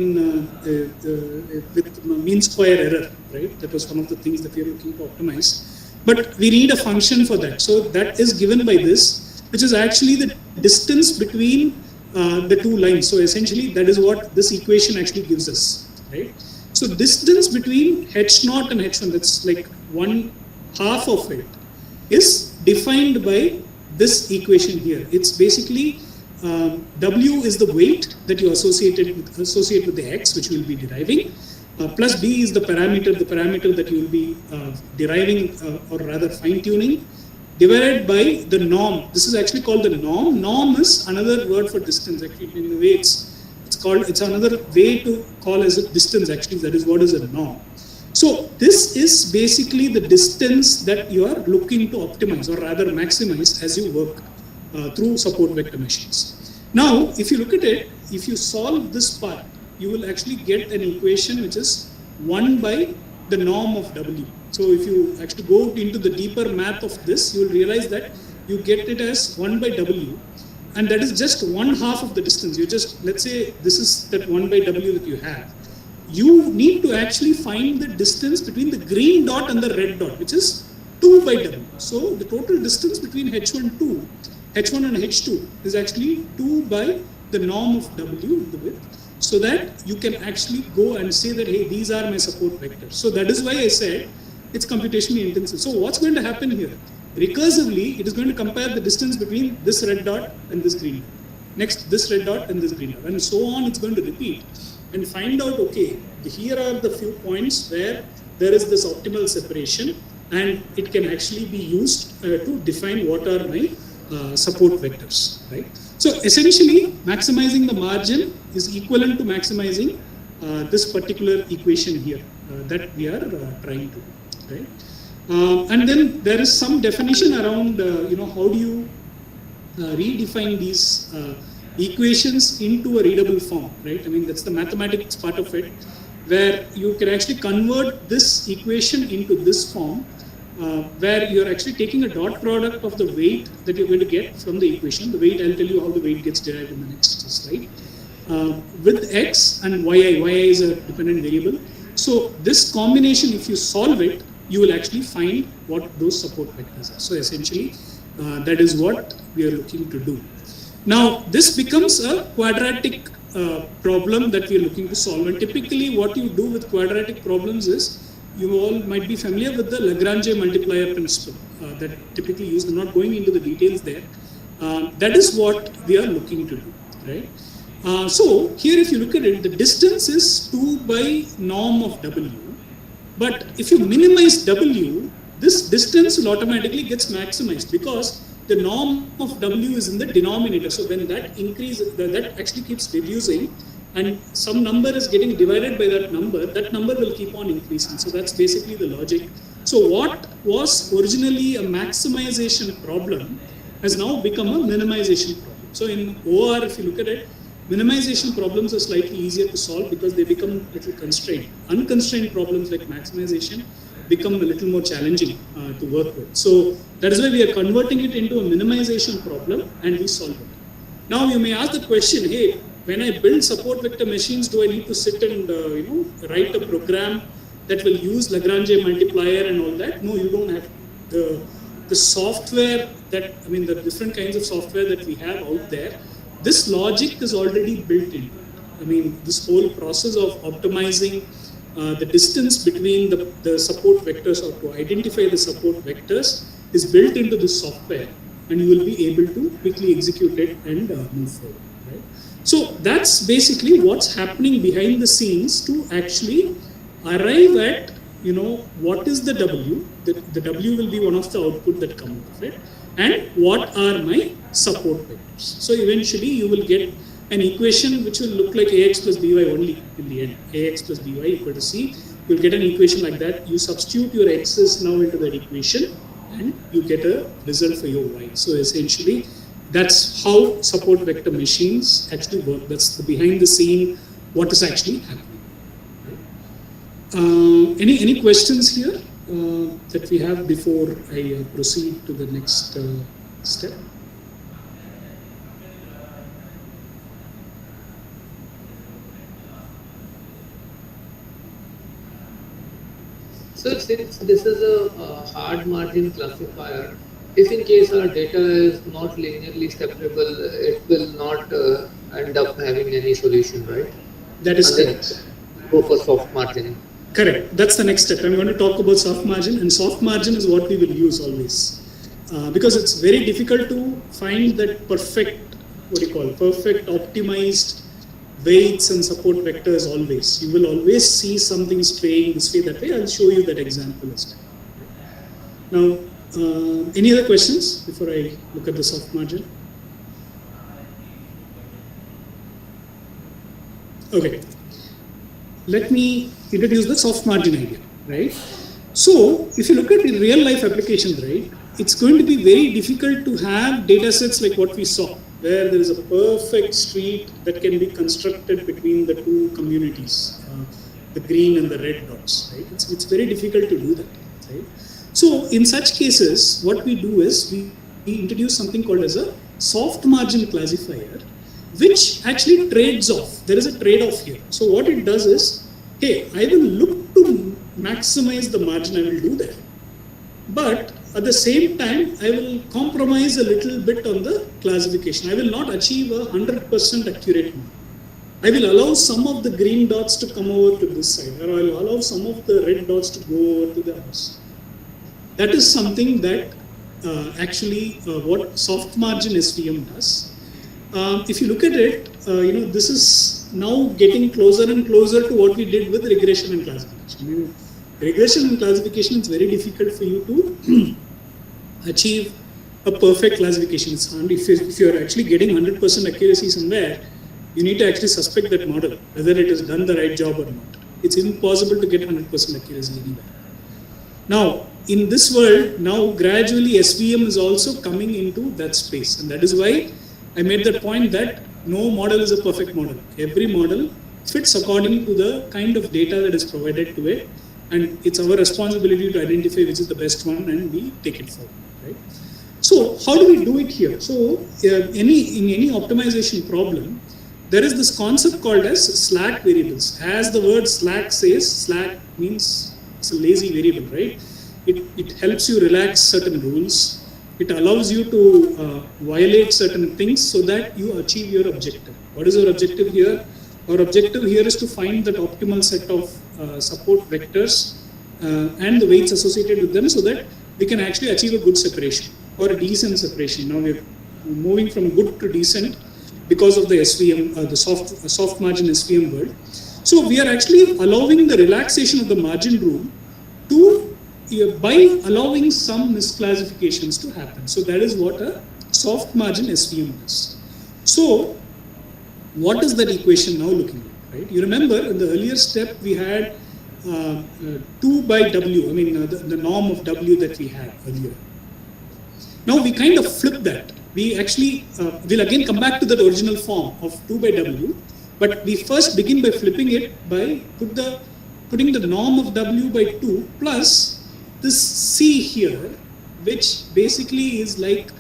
with mean square error, right? That was one of the things that we are looking to optimize. But we need a function for that. So that is given by this, which is actually the distance between the two lines. So essentially, that is what this equation actually gives us, right? So distance between H0 and H1, that's like 1/2 of it, is defined by this equation here. It's basically W is the weight that you associate with the X, which we'll be deriving, plus B is the parameter that you will be deriving or rather fine-tuning, divided by the norm. This is actually called the norm. Norm is another word for distance. Actually, in the way it's another way to call as a distance. Actually, that is what is a norm. So this is basically the distance that you are looking to optimize or rather maximize as you work through support vector machines. Now, if you look at it, if you solve this part, you will actually get an equation which is 1 by the norm of W. So if you actually go into the deeper math of this, you will realize that you get it as 1 by W, and that is just 1/2 of the distance. You just, let's say this is that 1 by W that you have. You need to actually find the distance between the green dot and the red dot, which is 2 by W. So the total distance between H1 and H2 is actually 2 by the norm of W, the width, so that you can actually go and say that, hey, these are my support vectors. So that is why I said it's computationally intensive. So what's going to happen here? Recursively, it is going to compare the distance between this red dot and this green dot. Next, this red dot and this green dot. And so on, it's going to repeat and find out, okay, here are the few points where there is this optimal separation, and it can actually be used to define what are my support vectors, right? So essentially, maximizing the margin is equivalent to maximizing this particular equation here that we are trying to do, right? And then there is some definition around, how do you redefine these equations into a readable form, right? I mean, that's the mathematics part of it, where you can actually convert this equation into this form, where you're actually taking a dot product of the weight that you're going to get from the equation. The weight, I'll tell you how the weight gets derived in the next slide, with x and yi. Yi is a dependent variable. So this combination, if you solve it, you will actually find what those support vectors are. So essentially, that is what we are looking to do. Now, this becomes a quadratic problem that we are looking to solve. And typically, what you do with quadratic problems is, you all might be familiar with the Lagrange multiplier principle that typically used. I'm not going into the details there. That is what we are looking to do, right? So here, if you look at it, the distance is 2 by norm of W. But if you minimize W, this distance will automatically gets maximized because the norm of W is in the denominator. So when that increases, that actually keeps reducing, and some number is getting divided by that number will keep on increasing. So that's basically the logic. So what was originally a maximization problem has now become a minimization problem. So in OR, if you look at it, minimization problems are slightly easier to solve because they become a little constrained. Unconstrained problems like maximization become a little more challenging to work with. So that is why we are converting it into a minimization problem and we solve it. Now you may ask the question, hey, when I build support vector machines, do I need to sit and write a program that will use Lagrange multiplier and all that? No, you don't have to. The software that, the different kinds of software that we have out there, this logic is already built in. This whole process of optimizing the distance between the support vectors, or to identify the support vectors, is built into this software, and you will be able to quickly execute it and move forward. Right? So that's basically what's happening behind the scenes to actually arrive at what is the W. The W will be one of the output that come out of it, and what are my support vectors. So eventually you will get an equation which will look like Ax plus By only in the end. Ax plus By equal to C. You'll get an equation like that. You substitute your x's now into that equation and you get a result for your y. So essentially that's how support vector machines actually work. That's the behind the scene what is actually happening. Any questions here that we have before I proceed to the next step? So since this is a hard margin classifier, if in case our data is not linearly separable, it will not end up having any solution, right? That is correct. Go for soft margin. Correct. That's the next step. I'm going to talk about soft margin, and soft margin is what we will use always. Because it's very difficult to find that perfect optimized weights and support vectors always. You will always see something straying this way, that way. I'll show you that example as well. Now, any other questions before I look at the soft margin? Okay. Let me introduce the soft margin idea, right? So, if you look at the real life applications, right, it's going to be very difficult to have data sets like what we saw, where there is a perfect street that can be constructed between the two communities, the green and the red dots, right? It's very difficult to do that, right? So, in such cases, what we do is we introduce something called as a soft margin classifier, which actually trades off. There is a trade-off here. So what it does is, hey, I will look to maximize the margin, I will do that. But at the same time, I will compromise a little bit on the classification. I will not achieve a 100% accurate mark. I will allow some of the green dots to come over to this side, or I will allow some of the red dots to go over to the other side. That is something that what soft margin SVM does. If you look at it, this is now getting closer and closer to what we did with regression and classification. Regression and classification, it's very difficult for you to achieve a perfect classification. If you're actually getting 100% accuracy somewhere, you need to actually suspect that model, whether it has done the right job or not. It's impossible to get 100% accuracy anywhere. Now, in this world, now gradually SVM is also coming into that space, and that is why I made the point that no model is a perfect model. Every model fits according to the kind of data that is provided to it, and it's our responsibility to identify which is the best one and we take it forward. Right? So how do we do it here? So in any optimization problem, there is this concept called as slack variables. As the word slack says, slack means it's a lazy variable, right? It helps you relax certain rules. It allows you to violate certain things so that you achieve your objective. What is our objective here? Our objective here is to find that optimal set of support vectors and the weights associated with them, so that we can actually achieve a good separation or a decent separation. Now we're moving from good to decent because of the SVM, the soft margin SVM world. So we are actually allowing the relaxation of the margin rule to by allowing some misclassifications to happen. So that is what a soft margin SVM is. So what is that equation now looking like, right? You remember in the earlier step we had 2 by W, I mean the norm of W that we had earlier. Now we kind of flip that. We actually will again come back to that original form of 2 by W, but we first begin by flipping it by putting the norm of W by 2 plus this C here, which basically is like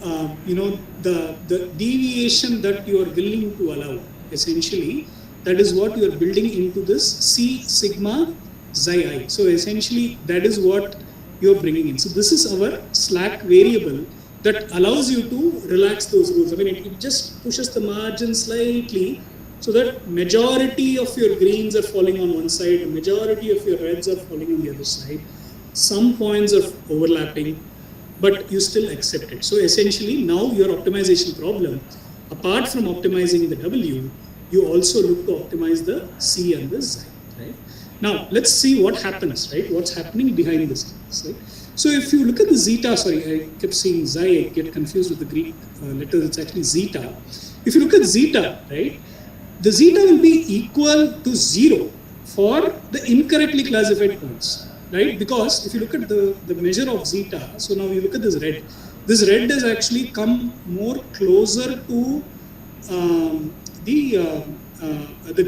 the deviation that you are willing to allow. Essentially, that is what you are building into this C sigma xi I. So essentially, that is what you are bringing in. So this is our slack variable that allows you to relax those rules. I mean, it just pushes the margin slightly so that majority of your greens are falling on one side, the majority of your reds are falling on the other side. Some points are overlapping, but you still accept it. So essentially, now your optimization problem, apart from optimizing the W, you also look to optimize the C and the Xi, right? Now, let's see what happens, right? What's happening behind the scenes, right? So if you look at the zeta, sorry, I kept saying Xi, I get confused with the Greek letters, it's actually zeta. If you look at zeta, right, the zeta will be equal to 0 for the incorrectly classified points, right? Because if you look at the measure of zeta, so now you look at this red. This red has actually come more closer to the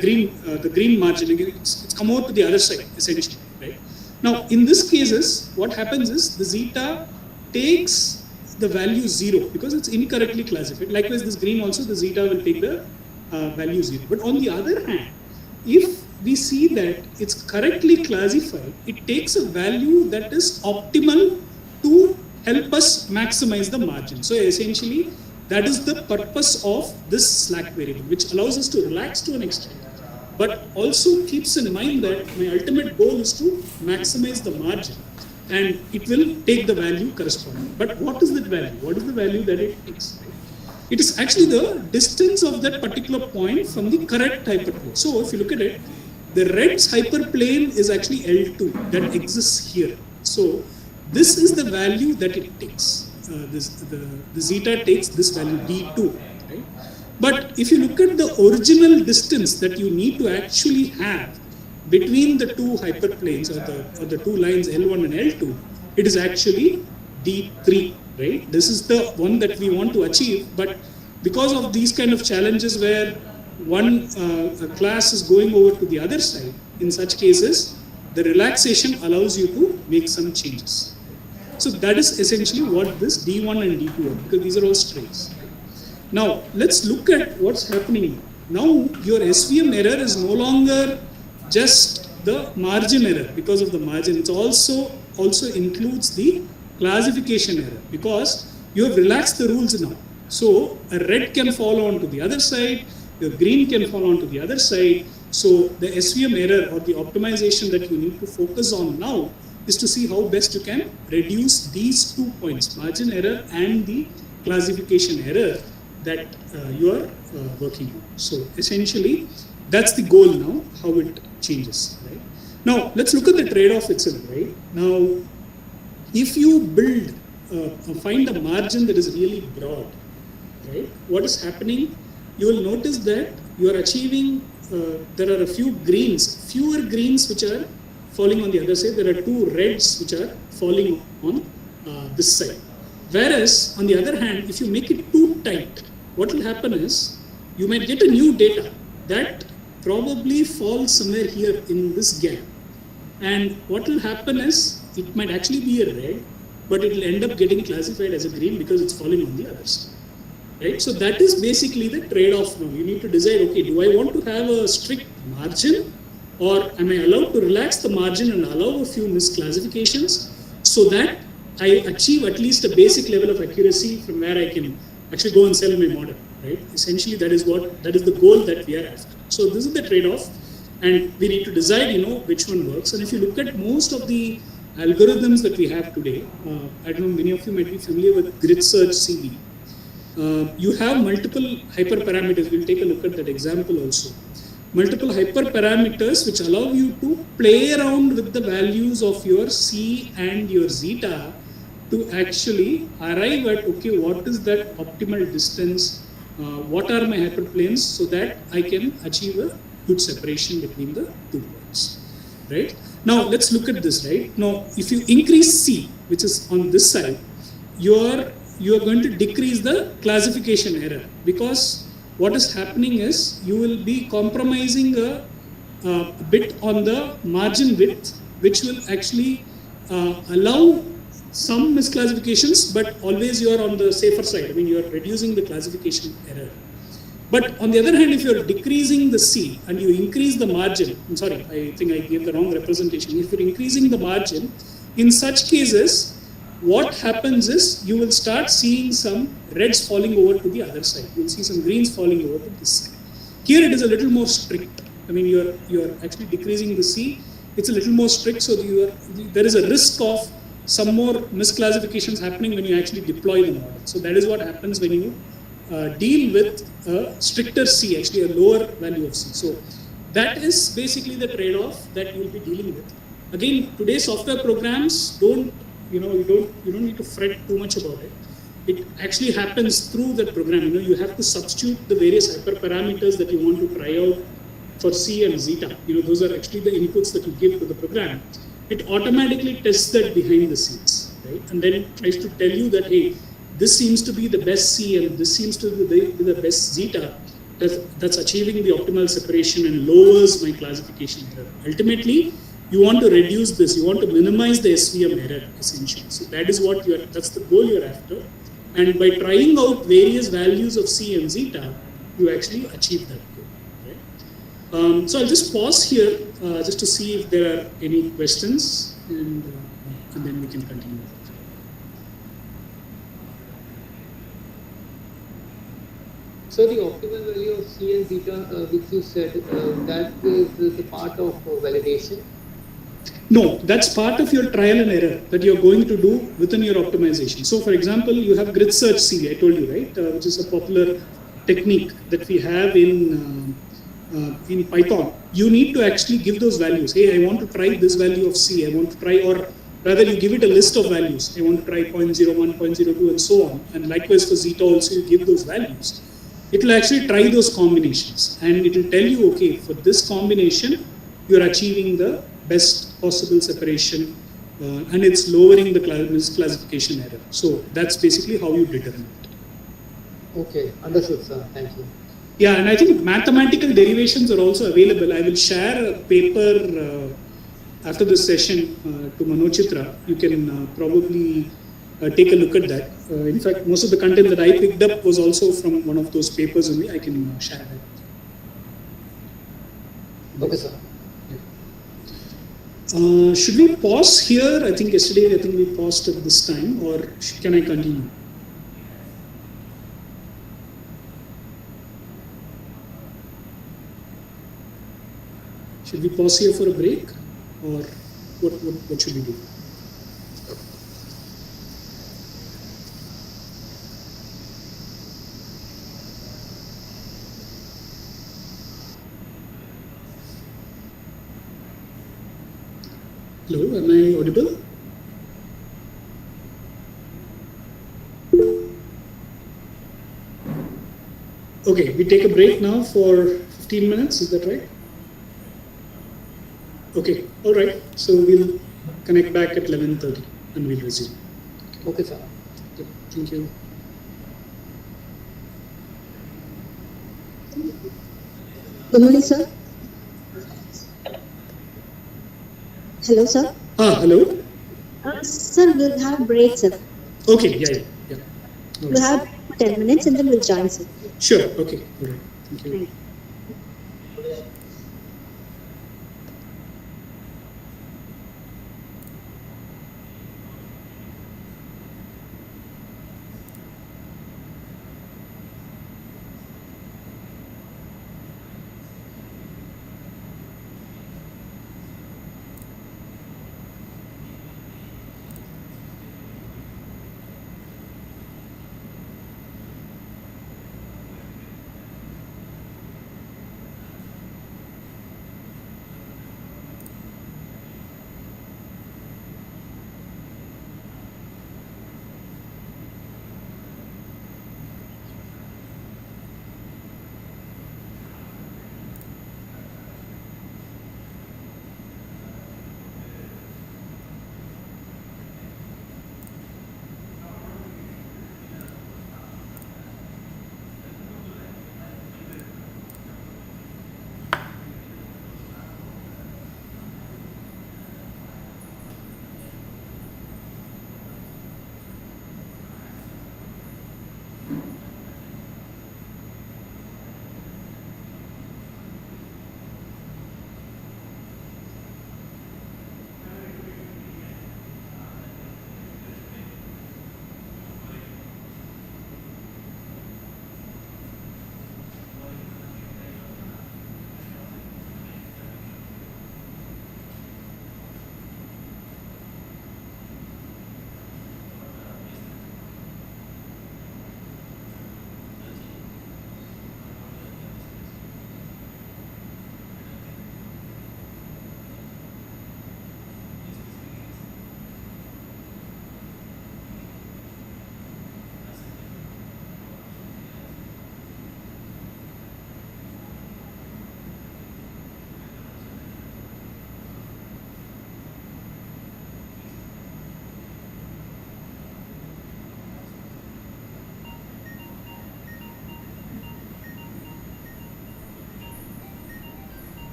green margin. It's come out to the other side, essentially, right? Now, in this cases, what happens is the zeta takes the value 0 because it's incorrectly classified. Likewise, this green also, the zeta will take the value 0. But on the other hand, if we see that it's correctly classified, it takes a value that is optimal to help us maximize the margin. So essentially, that is the purpose of this slack variable, which allows us to relax to an extent, but also keeps in mind that my ultimate goal is to maximize the margin, and it will take the value corresponding. But what is that value? What is the value that it takes? It is actually the distance of that particular point from the correct hyperplane. So if you look at it, the red's hyperplane is actually L2 that exists here. So this is the value that it takes. The zeta takes this value D2, right? But if you look at the original distance that you need to actually have between the two hyperplanes or the two lines L1 and L2, it is actually D3, right? This is the one that we want to achieve, but because of these kind of challenges where one class is going over to the other side, in such cases, the relaxation allows you to make some changes. So that is essentially what this D1 and D2 are, because these are all strays. Now, let's look at what's happening. Now, your SVM error is no longer just the margin error because of the margin. It also includes the classification error because you have relaxed the rules now. So, a red can fall on to the other side, your green can fall on to the other side. So, the SVM error or the optimization that you need to focus on now is to see how best you can reduce these 2 points, margin error and the classification error that you are working on. So essentially, that's the goal now, how it changes, right? Now, let's look at the trade-off itself, right? Now, if you build, find a margin that is really broad, right? What is happening? You will notice that you are achieving, there are a fewer greens which are falling on the other side. There are 2 reds which are falling on this side. Whereas, on the other hand, if you make it too tight, what will happen is, you might get a new data that probably falls somewhere here in this gap. And what will happen is, it might actually be a red, but it will end up getting classified as a green because it's falling on the other side. Right? So that is basically the trade-off now. You need to decide, okay, do I want to have a strict margin, or am I allowed to relax the margin and allow a few misclassifications so that I achieve at least a basic level of accuracy from where I can actually go and sell my model, right? Essentially, that is the goal that we are after. So this is the trade-off. and we need to decide, which one works. And if you look at most of the algorithms that we have today, I don't know, many of you might be familiar with grid search CV. You have multiple hyperparameters. We'll take a look at that example also. Multiple hyperparameters which allow you to play around with the values of your C and your zeta to actually arrive at, okay, what is that optimal distance, what are my hyperplanes, so that I can achieve a good separation between the 2 points, right? Now let's look at this, right? Now if you increase C, which is on this side, you are going to decrease the classification error, because what is happening is you will be compromising a bit on the margin width, which will actually allow some misclassifications, but always you are on the safer side. I mean, you are reducing the classification error. But on the other hand, if you are decreasing the C and you increase the margin, I'm sorry, I think I gave the wrong representation. If you're increasing the margin, in such cases, what happens is you will start seeing some reds falling over to the other side. You'll see some greens falling over to this side. Here it is a little more strict. I mean, you are actually decreasing the C. It's a little more strict, so there is a risk of some more misclassifications happening when you actually deploy the model. So that is what happens when you deal with a stricter C, actually a lower value of C. So that is basically the trade-off that you will be dealing with. Again, today's software programs you don't need to fret too much about it. It actually happens through the program. You have to substitute the various hyperparameters that you want to try out for C and zeta. Those are actually the inputs that you give to the program. It automatically tests that behind the scenes, right? And then it tries to tell you that, hey, this seems to be the best C and this seems to be the best zeta that's achieving the optimal separation and lowers my classification error. Ultimately, you want to reduce this. You want to minimize the SVM error, essentially. So that is that's the goal you're after. And by trying out various values of C and zeta, you actually achieve that goal, right? So I'll just pause here just to see if there are any questions, and then we can continue. So the optimal value of C and zeta, which you said, that is the part of validation? No, that's part of your trial and error that you're going to do within your optimization. So for example, you have grid search CV, I told you, right, which is a popular technique that we have in Python. You need to actually give those values. Hey, I want to try this value of C, I want to try, or rather you give it a list of values. I want to try 0.01, 0.02 and so on. And likewise for zeta also you give those values. It will actually try those combinations and it will tell you, okay, for this combination, you're achieving the best possible separation and it's lowering the classification error. So that's basically how you determine it. Okay, understood, sir. Thank you. Yeah, and I think mathematical derivations are also available. I will share a paper after this session to Manochitra. You can probably take a look at that. In fact, most of the content that I picked up was also from one of those papers only. I can share that. Okay, sir. Should we pause here? I think we paused at this time, or can I continue? Should we pause here for a break, or what should we do? Hello, am I audible? Okay, we take a break now for 15 minutes, is that right? Okay, all right. So we'll connect back at 11:30 and we'll resume. Okay, sir. Okay, thank you. Good morning, sir. Hello, sir. Hello. Sir, we'll have break, sir. Okay, yeah. No We'll have 10 minutes and then we'll join, sir. Sure, okay, all right. Thank you. Thank you.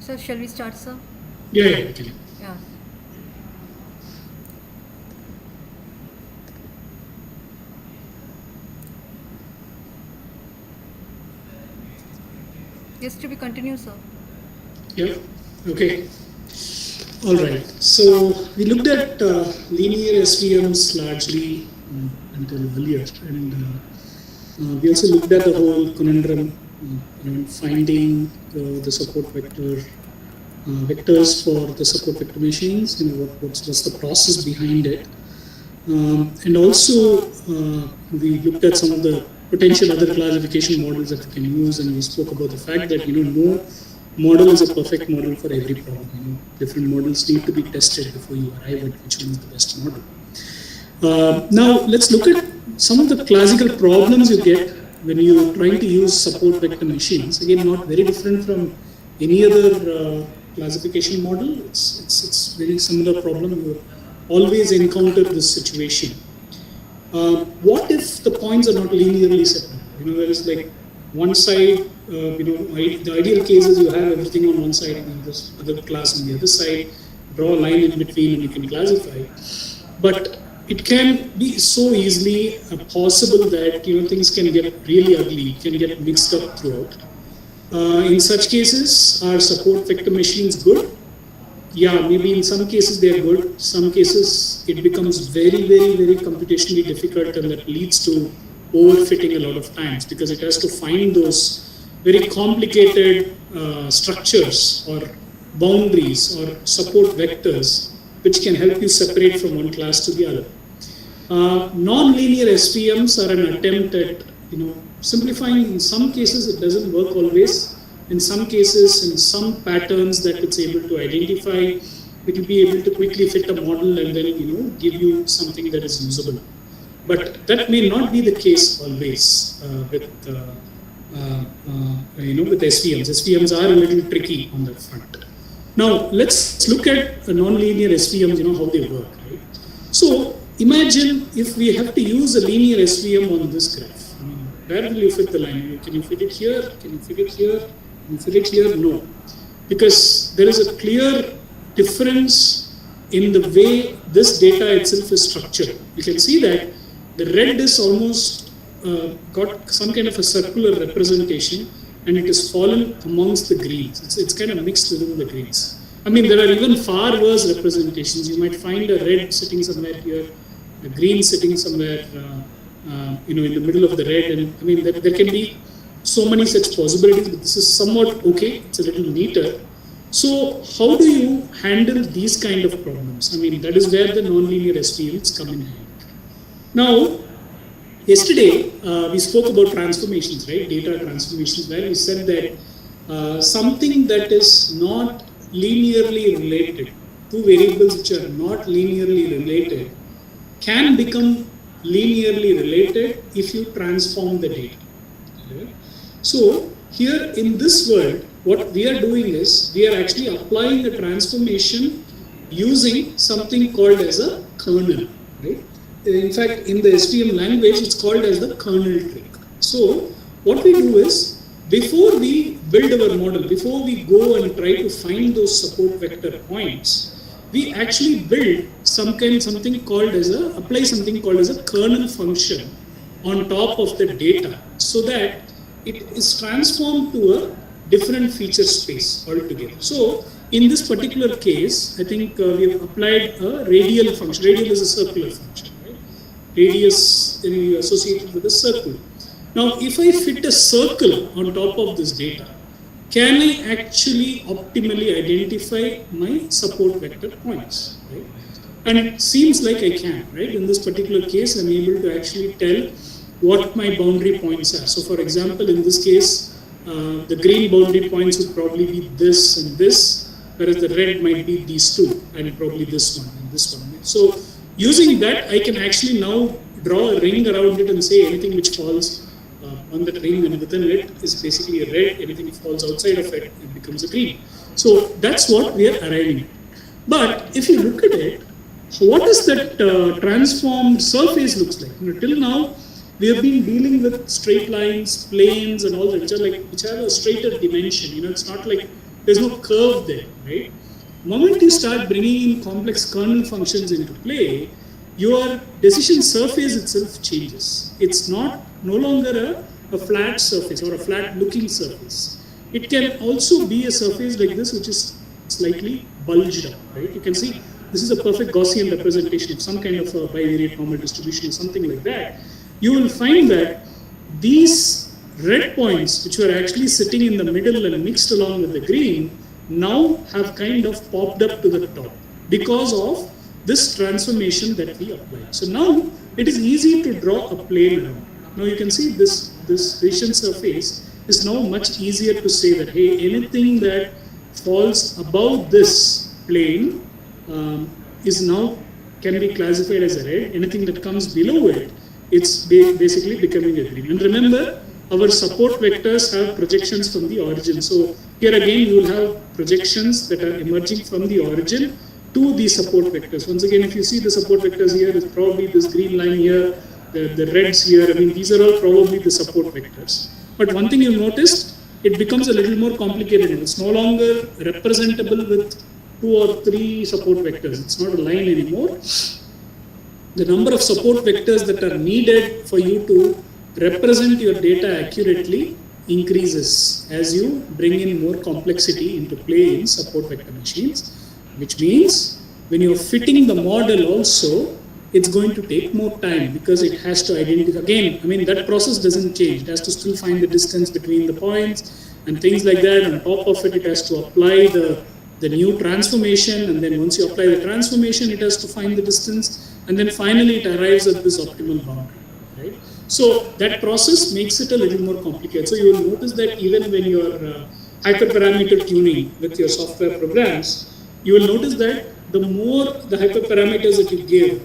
Sir, shall we start, sir? Yeah, okay. Yeah. Yes, to be continued, sir. Yeah, okay. All right. So we looked at linear SVMs largely until earlier, and we also looked at the whole conundrum around finding the support vector vectors for the support vector machines. What's the process behind it, and also we looked at some of the potential other classification models that we can use, and we spoke about the fact that no model is a perfect model for every problem. Different models need to be tested before you arrive at which one is the best model. Now let's look at some of the classical problems you get when you're trying to use support vector machines. Again, not very different from any other classification model. It's very similar problem. You always encounter this situation. What if the points are not linearly separate? There is like one side, the ideal case is you have everything on one side and this other class on the other side, draw a line in between and you can classify. But it can be so easily possible that things can get really ugly, can get mixed up throughout. In such cases, are support vector machines good? Yeah, maybe in some cases they are good. Some cases it becomes very, very, very computationally difficult, and that leads to overfitting a lot of times because it has to find those very complicated structures or boundaries or support vectors which can help you separate from one class to the other. Non-linear SVMs are an attempt at simplifying. In some cases it doesn't work always. In some cases, in some patterns that it's able to identify, it will be able to quickly fit a model and then give you something that is usable. But that may not be the case always with SVMs. SVMs are a little tricky on that front. Now let's look at non-linear SVMs. How they work. Right? So imagine if we have to use a linear SVM on this graph. Where will you fit the line? Can you fit it here? Can you fit it here? Can you fit it here? No, because there is a clear difference in the way this data itself is structured. You can see that the red is almost got some kind of a circular representation, and it is fallen amongst the greens. It's kind of mixed within the greens. There are even far worse representations. You might find a red sitting somewhere here, a green sitting somewhere, in the middle of the red, and there can be so many such possibilities, but this is somewhat okay. It's a little neater. So how do you handle these kind of problems? That is where the nonlinear SVMs come in hand. Now, yesterday we spoke about transformations, right? Data transformations, where we said that something that is not linearly related, two variables which are not linearly related, can become linearly related if you transform the data. Okay? So here in this world, what we are doing is we are actually applying a transformation using something called as a kernel. Right? In fact, in the SVM language, it's called as the kernel trick. So what we do is, before we build our model, before we go and try to find those support vector points, we actually build something called as a kernel function on top of the data, so that it is transformed to a different feature space altogether. So in this particular case, I think we have applied a radial function. Radial is a circular function, right? Radius associated with a circle. Now, if I fit a circle on top of this data, can I actually optimally identify my support vector points? Right? And it seems like I can, right? In this particular case, I'm able to actually tell what my boundary points are. So for example, in this case, the green boundary points would probably be this and this, whereas the red might be these two, and probably this one and this one. So using that, I can actually now draw a ring around it and say anything which falls on that ring and within it is basically a red. Anything that falls outside of it becomes a green. So that's what we are arriving at. But if you look at it, what does that transformed surface looks like? Till now, we have been dealing with straight lines, planes, and all that, which have a straighter dimension. It's not like there's no curve there, right? Moment you start bringing in complex kernel functions into play, your decision surface itself changes. It's no longer a flat surface or a flat looking surface. It can also be a surface like this, which is slightly bulged up, right? You can see this is a perfect Gaussian representation of some kind of a bivariate normal distribution or something like that. You will find that these red points, which were actually sitting in the middle and mixed along with the green, now have kind of popped up to the top because of this transformation that we applied. So now it is easy to draw a plane around. Now you can see this Bayesian surface is now much easier to say that, hey, anything that falls above this plane is now can be classified as a red. Anything that comes below it, it's basically becoming a green. And remember, our support vectors have projections from the origin. So here again, you will have projections that are emerging from the origin to the support vectors. Once again, if you see the support vectors here, it's probably this green line here, the reds here. I mean, these are all probably the support vectors. But one thing you'll notice, it becomes a little more complicated. It's no longer representable with 2 or 3 support vectors. It's not a line anymore. The number of support vectors that are needed for you to represent your data accurately increases as you bring in more complexity into play in support vector machines, which means when you're fitting the model also, it's going to take more time because it has to identify. Again, I mean, that process doesn't change. It has to still find the distance between the points and things like that. On top of it, it has to apply the new transformation, and then once you apply the transformation, it has to find the distance, and then finally it arrives at this optimal boundary, right? So that process makes it a little more complicated. So you will notice that even when you are hyperparameter tuning with your software programs, you will notice that the more the hyperparameters that you give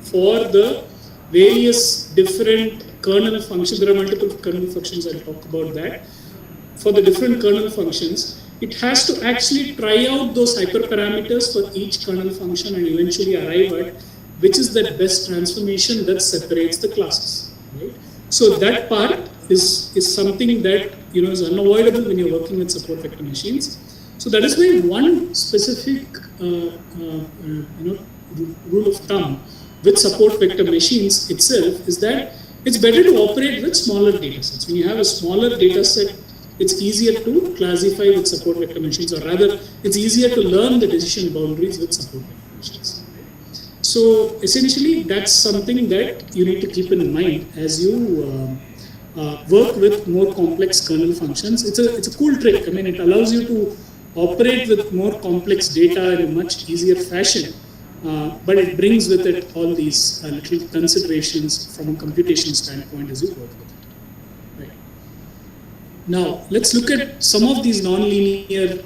for the various different kernel functions, there are multiple kernel functions, I'll talk about that. For the different kernel functions, it has to actually try out those hyperparameters for each kernel function and eventually arrive at which is the best transformation that separates the classes, right? So that part is something that is unavoidable when you're working with support vector machines. So that is why one specific rule of thumb with support vector machines itself is that it's better to operate with smaller data sets. When you have a smaller data set, it's easier to classify with support vector machines, or rather, it's easier to learn the decision boundaries with support vector machines. So essentially, that's something that you need to keep in mind as you work with more complex kernel functions. It's a cool trick. I mean, it allows you to operate with more complex data in a much easier fashion, but it brings with it all these little considerations from a computation standpoint as you work with it. Right. Now, let's look at some of these nonlinear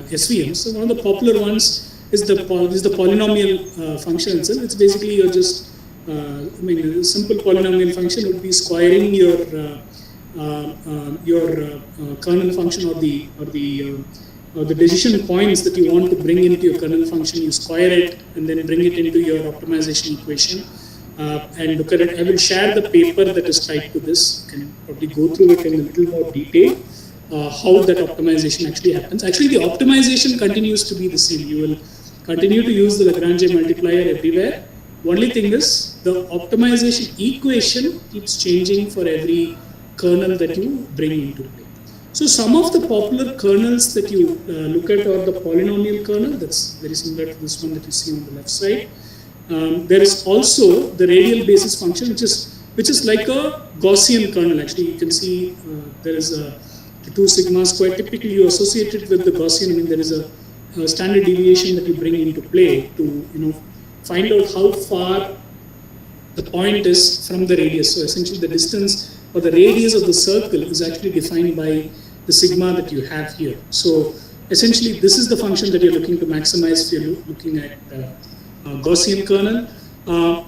SVMs. So one of the popular ones is the polynomial function itself. It's basically you're just, a simple polynomial function would be squaring your kernel function or the decision points that you want to bring into your kernel function. You square it and then bring it into your optimization equation and look at it. I will share the paper that is tied to this. You can probably go through it in a little more detail. How that optimization actually happens. Actually, the optimization continues to be the same. You will continue to use the Lagrange multiplier everywhere. Only thing is, the optimization equation keeps changing for every kernel that you bring into play. So some of the popular kernels that you look at are the polynomial kernel. That's very similar to this one that you see on the left side. There is also the radial basis function, which is like a Gaussian kernel. Actually, you can see there is a 2 sigma square. Typically, you associate it with the Gaussian. I mean, there is a standard deviation that you bring into play to find out how far the point is from the radius. So essentially, the distance or the radius of the circle is actually defined by the sigma that you have here. So essentially, this is the function that you're looking to maximize if you're looking at Gaussian kernel.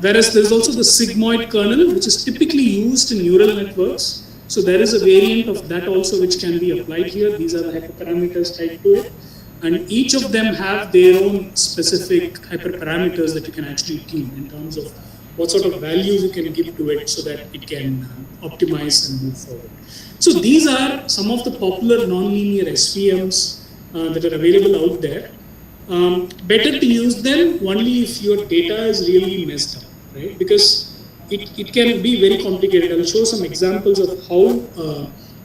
Whereas there's also the sigmoid kernel, which is typically used in neural networks. So there is a variant of that also which can be applied here. These are the hyperparameters tied to it. And each of them have their own specific hyperparameters that you can actually tune in terms of what sort of values you can give to it so that it can optimize and move forward. So these are some of the popular nonlinear SVMs that are available out there. Better to use them only if your data is really messed up, right? Because it can be very complicated. I'll show some examples of how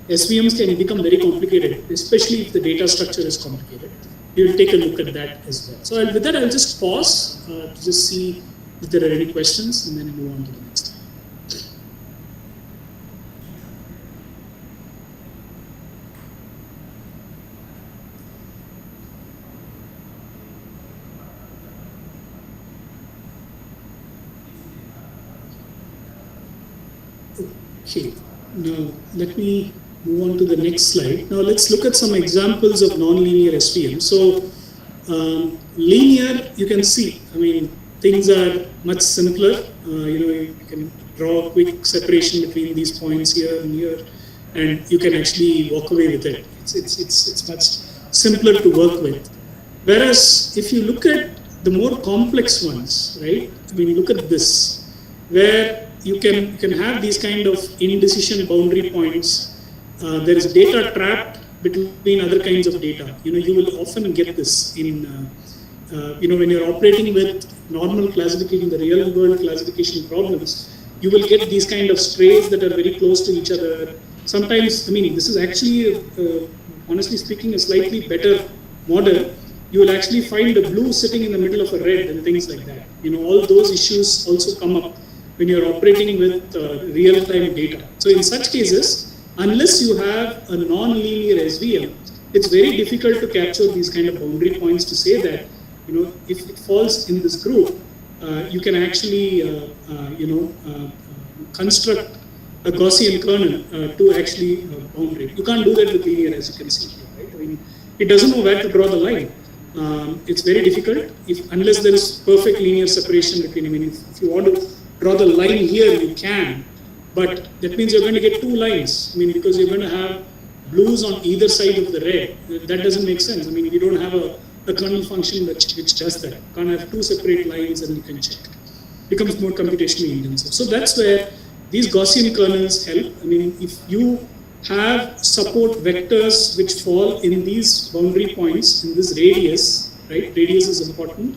SVMs can become very complicated, especially if the data structure is complicated. We'll take a look at that as well. So with that, I'll just pause to just see if there are any questions and then move on to the next. Okay, now let me move on to the next slide. Now let's look at some examples of nonlinear SVM. So linear, you can see, I mean, things are much simpler. You can draw a quick separation between these points here and here, and you can actually walk away with it. It's much simpler to work with. Whereas if you look at the more complex ones, right? I mean, look at this, where you can have these kind of indecision boundary points. There is data trapped between other kinds of data. You will often get this in, when you're operating with normal classification, the real world classification problems, you will get these kind of strays that are very close to each other. Sometimes, I mean, this is actually, honestly speaking, a slightly better model. You will actually find a blue sitting in the middle of a red and things like that. All those issues also come up when you're operating with real-time data. So in such cases, unless you have a non-linear SVM, it's very difficult to capture these kind of boundary points to say that, if it falls in this group, you can actually, construct a Gaussian kernel to actually boundary. You can't do that with linear, as you can see here, right? I mean, it doesn't know where to draw the line. It's very difficult unless there is perfect linear separation between. I mean, if you want to draw the line here, you can, but that means you're going to get two lines. I mean, because you're going to have blues on either side of the red. That doesn't make sense. I mean, you don't have a kernel function which does that. You can't have two separate lines and you can check. It becomes more computationally intensive. So that's where these Gaussian kernels help. I mean, if you have support vectors which fall in these boundary points, in this radius, right? Radius is important.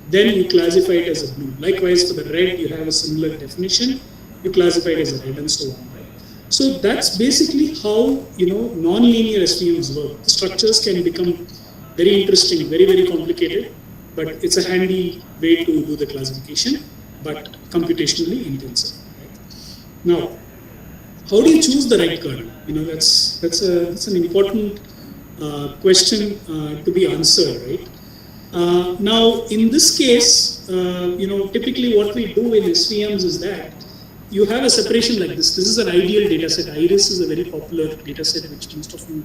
Then you classify it as a blue. Likewise, for the red, you have a similar definition. You classify it as a red and so on. Right? So that's basically how non-linear SVMs work. The structures can become very interesting, very, very complicated, but it's a handy way to do the classification, but computationally intensive. Right? Now, how do you choose the right kernel? That's an important question to be answered, right? Now, in this case, typically what we do in SVMs is that you have a separation like this. This is an ideal data set. Iris is a very popular data set which most of you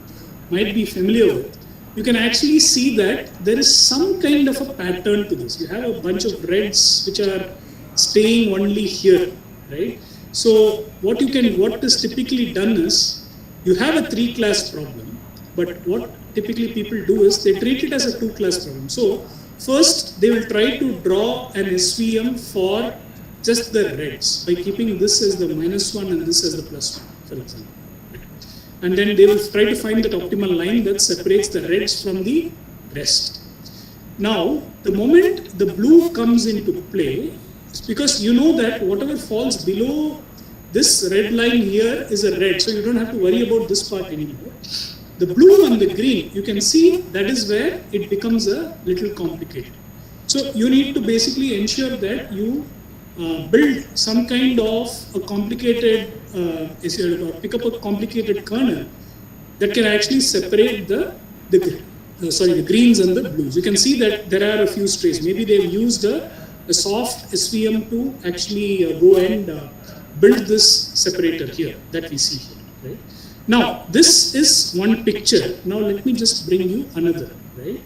might be familiar with. You can actually see that there is some kind of a pattern to this. You have a bunch of reds which are staying only here, right? So what is typically done is you have a 3-class problem, but what typically people do is they treat it as a 2-class problem. So first they will try to draw an SVM for just the reds by keeping this as the -1 and this as the +1, for example. And then they will try to find that optimal line that separates the reds from the rest. Now, the moment the blue comes into play, it's because you know that whatever falls below this red line here is a red, so you don't have to worry about this part anymore. The blue and the green, you can see that is where it becomes a little complicated. So you need to basically ensure that you build some kind of a complicated, pick up a complicated kernel that can actually separate the greens and the blues. You can see that there are a few strays. Maybe they've used a soft SVM to actually go and build this separator here that we see here, right? Now, this is one picture. Now, let me just bring you another, right?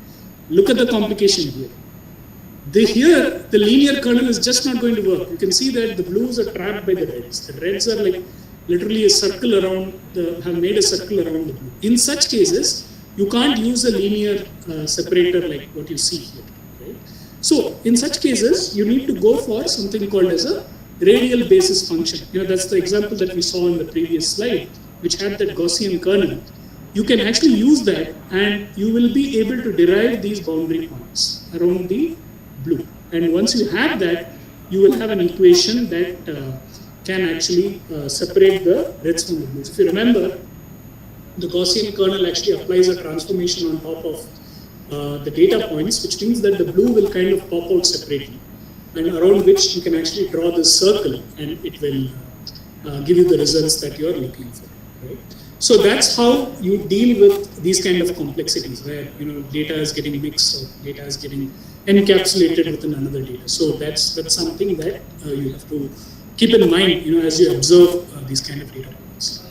Look at the complication here. Here, the linear kernel is just not going to work. You can see that the blues are trapped by the reds. The reds are like literally a circle around, have made a circle around the blue. In such cases, you can't use a linear separator like what you see here, right? So, in such cases, you need to go for something called as a radial basis function. That's the example that we saw in the previous slide, which had that Gaussian kernel. you can actually use that and you will be able to derive these boundary points around the blue. And once you have that, you will have an equation that can actually separate the reds from the blues. If you remember, the Gaussian kernel actually applies a transformation on top of the data points, which means that the blue will kind of pop out separately, and around which you can actually draw this circle, and it will give you the results that you are looking for. Right? So that's how you deal with these kind of complexities, where data is getting mixed or data is getting encapsulated within another data. So that's something that you have to keep in mind, as you observe these kind of data points.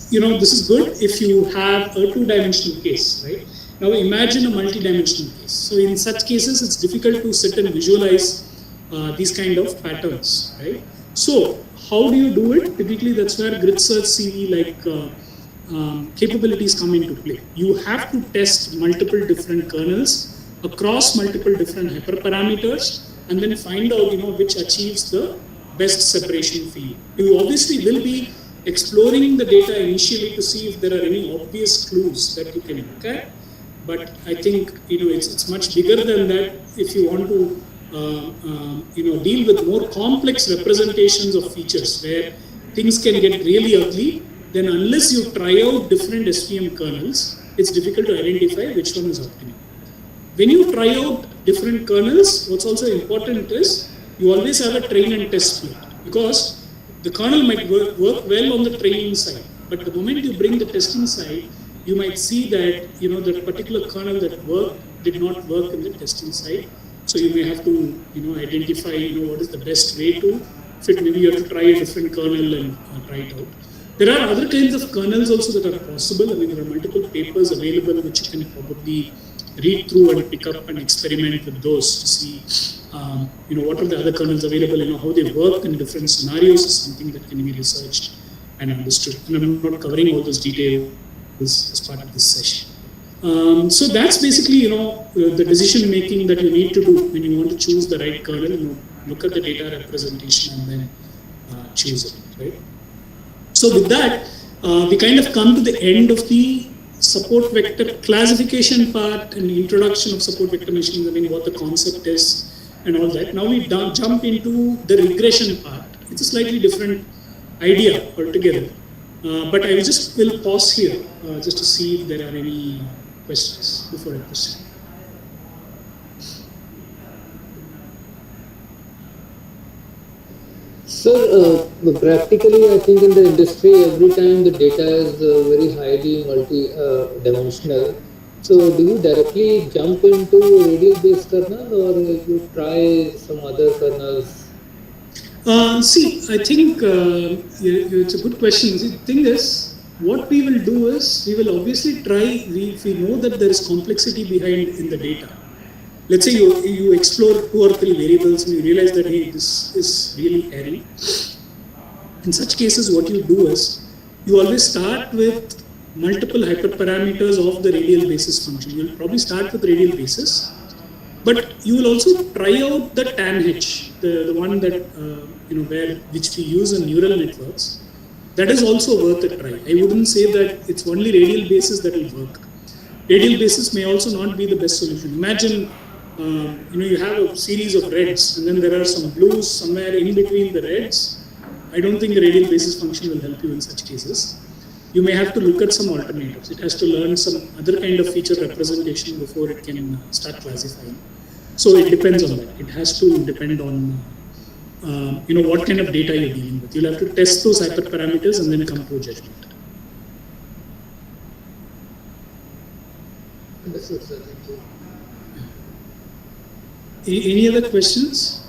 This is good if you have a two-dimensional case, right? Now imagine a multi-dimensional case. So in such cases, it's difficult to sit and visualize these kind of patterns, right? So how do you do it? Typically, that's where grid search CV capabilities come into play. You have to test multiple different kernels across multiple different hyperparameters, and then find out which achieves the best separation for you. You obviously will be exploring the data initially to see if there are any obvious clues that you can look at. But I think it's much bigger than that. If you want to deal with more complex representations of features where things can get really ugly, then unless you try out different SVM kernels, it's difficult to identify which one is optimal. When you try out different kernels, what's also important is you always have a train and test split, because the kernel might work well on the training side, but the moment you bring the testing side, you might see that that particular kernel that worked did not work in the testing side. So you may have to identify what is the best way to fit. Maybe you have to try a different kernel and try it out. There are other kinds of kernels also that are possible. I mean, there are multiple papers available which you can probably read through and pick up and experiment with those to see what are the other kernels available, how they work in different scenarios is something that can be researched and understood. And I'm not covering all those details as part of this session. So that's basically the decision making that you need to do when you want to choose the right kernel. Look at the data representation and then choose it, right? So with that, we kind of come to the end of the support vector classification part and the introduction of support vector machines. I mean, what the concept is and all that. Now we jump into the regression part. It's a slightly different idea altogether. But I will pause here just to see if there are any questions before I proceed. So, practically, I think in the industry, every time the data is very highly multi-dimensional. So, do you directly jump into radial-based kernel, or you try some other kernels? See, I think it's a good question. The thing is, what we will do is, we will obviously try, if we know that there is complexity behind in the data. Let's say you explore 2 or 3 variables and you realize that, hey, this is really hairy. In such cases, what you do is, you always start with multiple hyperparameters of the radial basis function. You will probably start with radial basis, but you will also try out the tanh, the one that which we use in neural networks. That is also worth a try. I wouldn't say that it's only radial basis that will work. Radial basis may also not be the best solution. Imagine you have a series of reds and then there are some blues somewhere in between the reds. I don't think the radial basis function will help you in such cases. You may have to look at some alternatives. It has to learn some other kind of feature representation before it can start classifying. So it depends on that. It has to depend on what kind of data you're dealing with. You'll have to test those hyperparameters and then come to a judgment. Understood, sir. Thank you. Any other questions?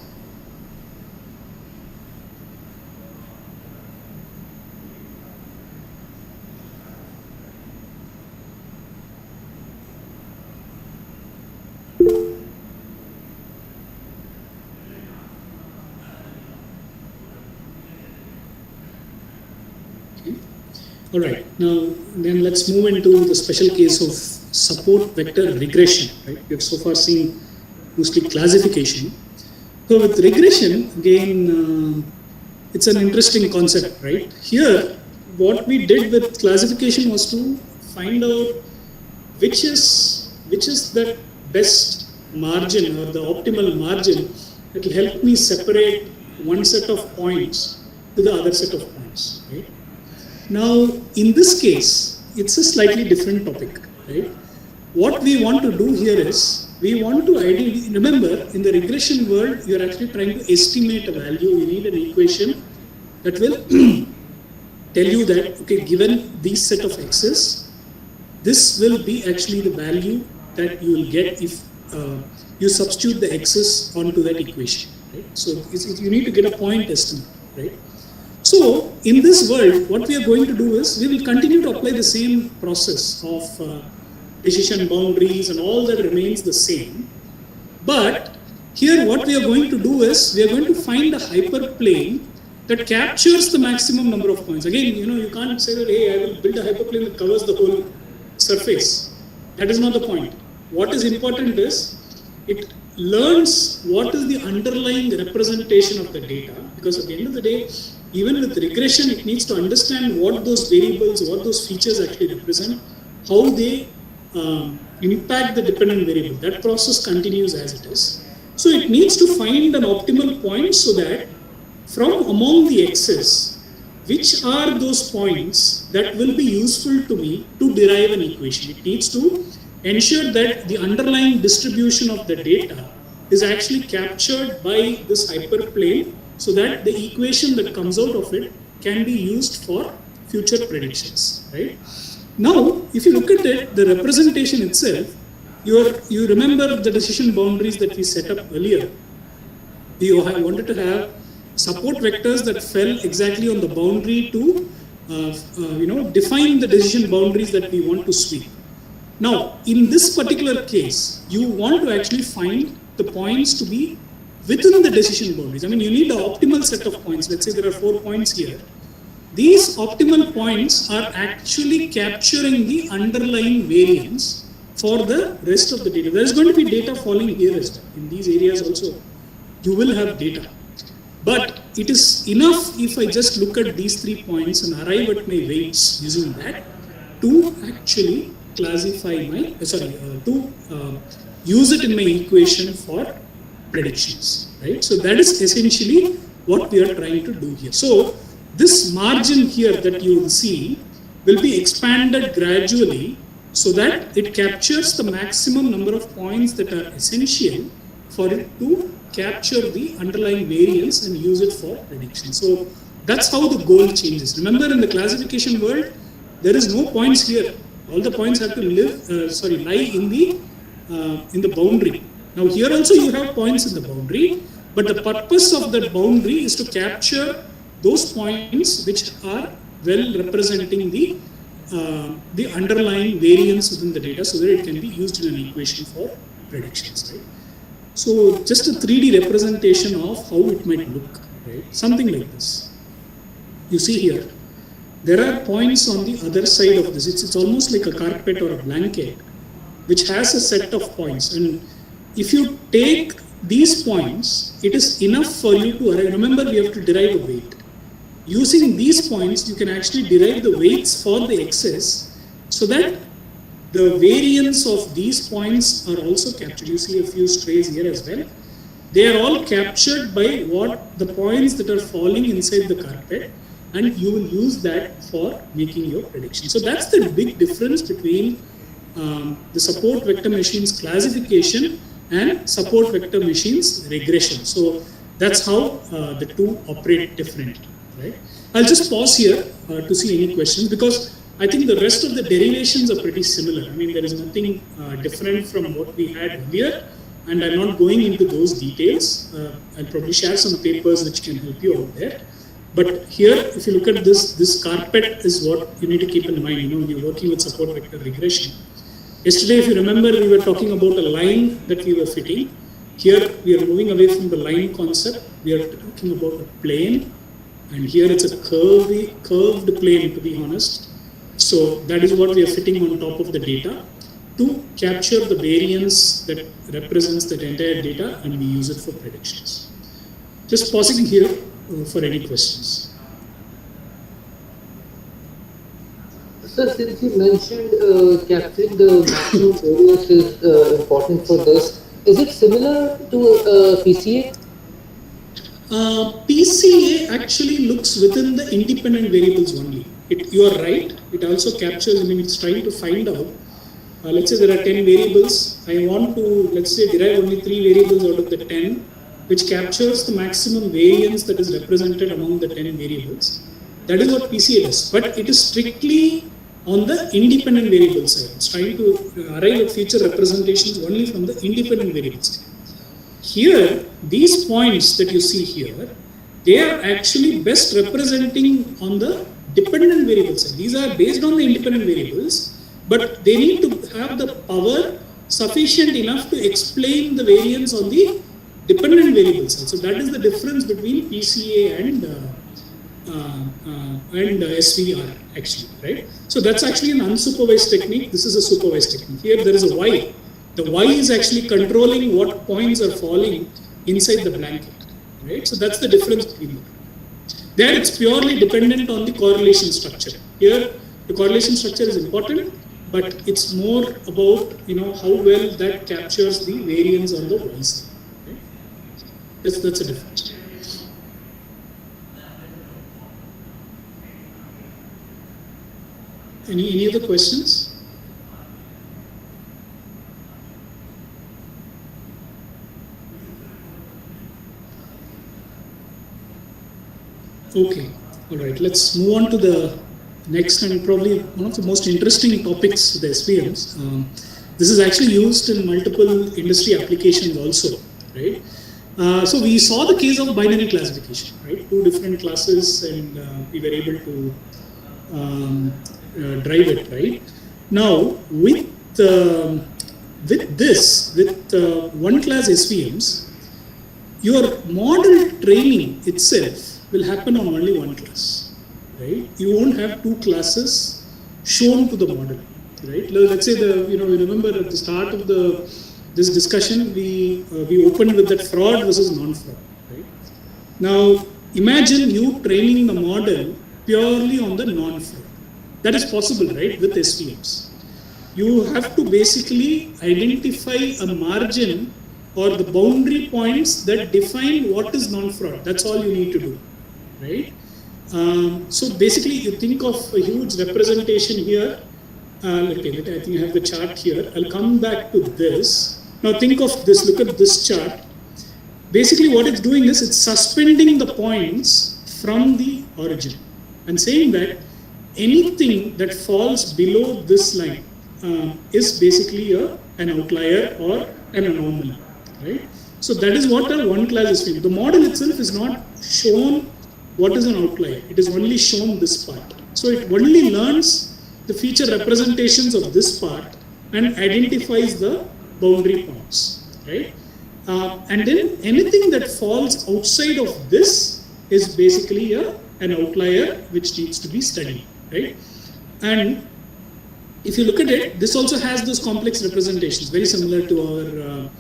All right, now then let's move into the special case of support vector regression. Right, we have so far seen mostly classification. So with regression, again, it's an interesting concept, right? Here, what we did with classification was to find out which is the best margin or the optimal margin that will help me separate one set of points to the other set of points, right? Now, in this case, it's a slightly different topic, right? What we want to do here is, we want to ideally, remember, in the regression world, you're actually trying to estimate a value. You need an equation that will tell you that, okay, given these set of x's, this will be actually the value that you will get if you substitute the x's onto that equation, right? So you need to get a point estimate, right? So in this world, what we are going to do is, we will continue to apply the same process of decision boundaries and all that remains the same. But here what we are going to do is, we are going to find a hyperplane that captures the maximum number of points. Again, you can't say that, hey, I will build a hyperplane that covers the whole surface. That is not the point. What is important is, it learns what is the underlying representation of the data, because at the end of the day, even with regression, it needs to understand what those variables, what those features actually represent, how they impact the dependent variable. That process continues as it is. So it needs to find an optimal point so that from among the x's, which are those points that will be useful to me to derive an equation. It needs to ensure that the underlying distribution of the data is actually captured by this hyperplane, so that the equation that comes out of it can be used for future predictions, right? Now, if you look at it, the representation itself, you remember the decision boundaries that we set up earlier. We wanted to have support vectors that fell exactly on the boundary to define the decision boundaries that we want to sweep. Now, in this particular case, you want to actually find the points to be within the decision boundaries. I mean, you need the optimal set of points. Let's say there are 4 points here. These optimal points are actually capturing the underlying variance for the rest of the data. There is going to be data falling here as well. In these areas also, you will have data. But it is enough if I just look at these 3 points and arrive at my weights using that to actually classify my, use it in my equation for predictions, right? So that is essentially what we are trying to do here. So this margin here that you will see will be expanded gradually so that it captures the maximum number of points that are essential for it to capture the underlying variance and use it for prediction. So that's how the goal changes. Remember, in the classification world, there is no points here. All the points have to lie in the boundary. Now here also you have points in the boundary, but the purpose of that boundary is to capture those points which are well representing the underlying variance within the data, so that it can be used in an equation for predictions, right? So just a 3D representation of how it might look, right? Something like this. You see here, there are points on the other side of this. It's almost like a carpet or a blanket, which has a set of points. And if you take these points, it is enough for you to arrive. Remember, we have to derive a weight. Using these points, you can actually derive the weights for the x's, so that the variance of these points are also captured. You see a few strays here as well. They are all captured by what the points that are falling inside the carpet, and you will use that for making your prediction. So that's the big difference between the support vector machines classification and support vector machines regression. So that's how the two operate differently, right? I'll just pause here to see any questions, because I think the rest of the derivations are pretty similar. I mean, there is nothing different from what we had earlier, and I'm not going into those details. I'll probably share some papers which can help you out there. But here, if you look at this carpet is what you need to keep in mind, when you're working with support vector regression. Yesterday, if you remember, we were talking about a line that we were fitting. Here, we are moving away from the line concept. We are talking about a plane, and here it's a curved plane, to be honest. So that is what we are fitting on top of the data to capture the variance that represents the entire data, and we use it for predictions. Just pausing here for any questions. So since you mentioned capturing the maximum variance is important for this, is it similar to PCA? PCA actually looks within the independent variables only. You are right. It also captures, I mean, it's trying to find out. Let's say there are 10 variables. I want to, let's say, derive only 3 variables out of the 10, which captures the maximum variance that is represented among the 10 variables. That is what PCA does. But it is strictly on the independent variable side. It's trying to arrive at feature representations only from the independent variables. Here, these points that you see here, they are actually best representing on the dependent variable side. These are based on the independent variables, but they need to have the power sufficient enough to explain the variance on the dependent variable side. So that is the difference between PCA and SVR actually, right? So that's actually an unsupervised technique. This is a supervised technique. Here there is a Y. The Y is actually controlling what points are falling inside the blanket, right? So that's the difference between them. There it's purely dependent on the correlation structure. Here the correlation structure is important, but it's more about, you know, how well that captures the variance on the Y side. Right? That's a difference. Any other questions? Okay, all right, let's move on to the next and probably one of the most interesting topics, the SVMs. This is actually used in multiple industry applications also, right? So we saw the case of binary classification, right? 2 different classes, and we were able to drive it, right? Now, with one class SVMs, your model training itself will happen on only one class, right? You won't have 2 classes shown to the model, right? Let's say you remember at the start of this discussion, we opened with that fraud versus non-fraud, right? Now, imagine you training the model purely on the non-fraud. That is possible, right, with SVMs. You have to basically identify a margin or the boundary points that define what is non-fraud. That's all you need to do, right? So basically, you think of a huge representation here. Okay, I think I have the chart here. I'll come back to this. Now think of this, look at this chart. Basically what it's doing is it's suspending the points from the origin and saying that anything that falls below this line is basically an outlier or an anomaly, right? So that is what a one class is doing. The model itself is not shown what is an outlier. It is only shown this part. So it only learns the feature representations of this part and identifies the boundary points, right? And then anything that falls outside of this is basically an outlier which needs to be studied, right? And if you look at it, this also has those complex representations, very similar to our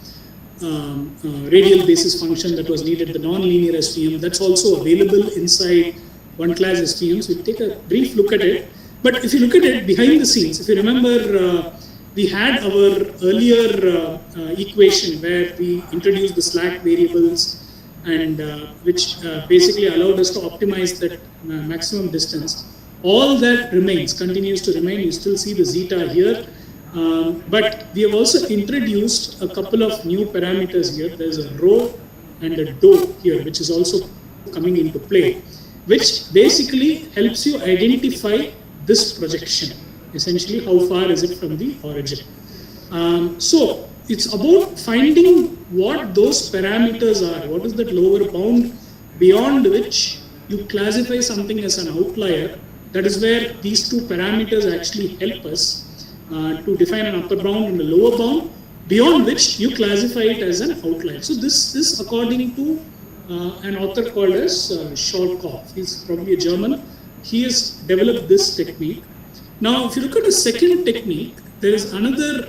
radial basis function that was needed, the non-linear SVM. That's also available inside one class SVMs. We'll take a brief look at it. But if you look at it behind the scenes, if you remember, we had our earlier equation where we introduced the slack variables and which basically allowed us to optimize that maximum distance. All that continues to remain. You still see the zeta here. But we have also introduced a couple of new parameters here. There's a rho and a dou here, which is also coming into play, which basically helps you identify this projection. Essentially, how far is it from the origin? So it's about finding what those parameters are. What is that lower bound beyond which you classify something as an outlier? That is where these 2 parameters actually help us to define an upper bound and a lower bound, beyond which you classify it as an outlier. So this is according to an author called as Shortkoff. He's probably a German. He has developed this technique. Now, if you look at the second technique, there is another